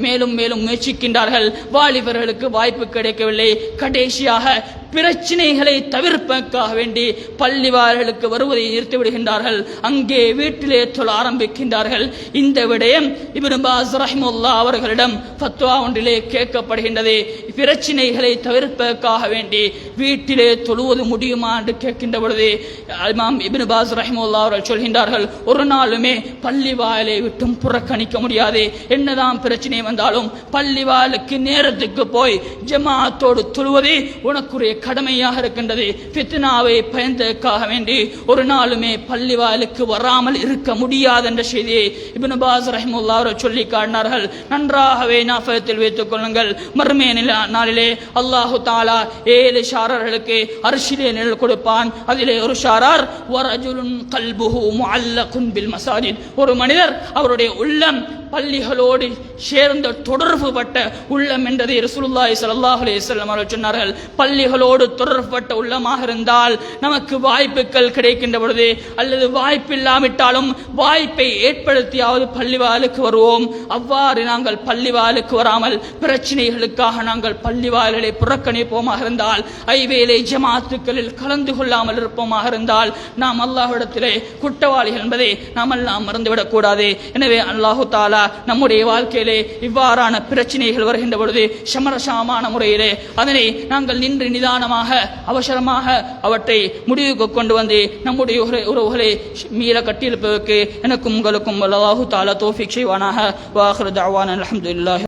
S1: மேலும் மேலும் முயற்சிக்கின்றார்கள், வாலிபர்களுக்கு வாய்ப்பு கிடைக்கவில்லை. கடைசியாக பிரச்சனைகளை தவிர்ப்பதற்காக வேண்டி பள்ளிவாயல்களுக்கு வருவதை நிறுத்திவிடுகின்றார்கள். அங்கே வீட்டிலே தொழ ஆரம்பிக்கின்றார்கள். இந்த விடயம் இப்னு பாஸ் ரஹிமஹுல்லாஹ் அவர்களிடம் ஃபத்வா ஒன்றிலே கேட்கப்படுகின்றது. பிரச்சனைகளை தவிர்ப்பதற்காக வேண்டி வீட்டிலே தொழுவது முடியுமா என்று கேட்கின்ற பொழுது இமாம் இப்னு பாஸ் ரஹிமஹுல்லாஹ் அவர்கள் சொல்கின்றார்கள், ஒரு நாளுமே பள்ளிவாயலை விட்டும் புறக்கணிக்க முடியாது. என்னதான் பிரச்சனை பிரச்சனை வந்தாலும் பள்ளிவாலுக்கு நேரத்துக்கு போய் ஜமாஅத்தோடு தொழுவதே உனக்குரிய கடமையாக இருக்கின்றது. ஃபித்னாவை பயந்ததற்காக வேண்டி ஒரு நாளுமே பள்ளிவாலுக்கு வராமல் இருக்க முடியாது என்ற செய்தியை இப்னு பாஸ் ரஹிமஹுல்லாஹ் அவர்கள் சொல்லி காட்டினார்கள். நன்றாகவே ஞாபகத்தில் வைத்துக் கொள்ளுங்கள். மறுமை நாளிலே அல்லாஹு தஆலா 7 ஷாரர்களுக்கு அர்ஷிலே நிழல் கொடுப்பான். அதிலே ஒரு ஷாரார் வரஜுலுன் கல்புஹு முஅல்லகுன் பில் மசாஜித், ஒரு மனிதர் அவருடைய உள்ளம் பள்ளிகளோடு சேர்ந்த தொடர்புபட்ட உள்ளம் என்றதை ரசூலுல்லாஹி ஸல்லல்லாஹு அலைஹி வஸல்லம் அவர்கள் சொன்னார்கள். பள்ளிகளோடு தொடர்புபட்ட உள்ளமாக இருந்தால் நமக்கு வாய்ப்புகள் கிடைக்கின்ற பொழுது அல்லது வாய்ப்பில்லாவிட்டாலும் வாய்ப்பை ஏற்படுத்தியாவது பள்ளிவாலுக்கு வருவோம். அவ்வாறு நாங்கள் பள்ளிவாலுக்கு வராமல் பிரச்சனைகளுக்காக நாங்கள் பள்ளிவாயலை புறக்கணிப்போமாக இருந்தால், ஐவேளை ஜமாத்துக்களில் கலந்து கொள்ளாமல் இருப்போமாக இருந்தால் நாம் அல்லாஹ்விடத்திலே குற்றவாளிகள் என்பதை நாம் எல்லாம் மறந்துவிடக் கூடாது. எனவே அல்லாஹு தஆலா நம்முடைய வாழ்க்கையிலே இவ்வாறான பிரச்சனைகள் வருகின்ற பொழுது சமரசமான முறையிலே அதனை நாங்கள் நின்று நிதானமாக அவசரமாக அவற்றை முடிவுக்கு கொண்டு வந்து நம்முடைய உறவுகளை மீள கட்டியெழுப்பதற்கு எனக்கும் உங்களுக்கும் அல்லாஹு தஆலா தௌஃபீக் செய்வானாக. வ ஆகிரு தஅவானா அல்ஹம்துலில்லாஹி.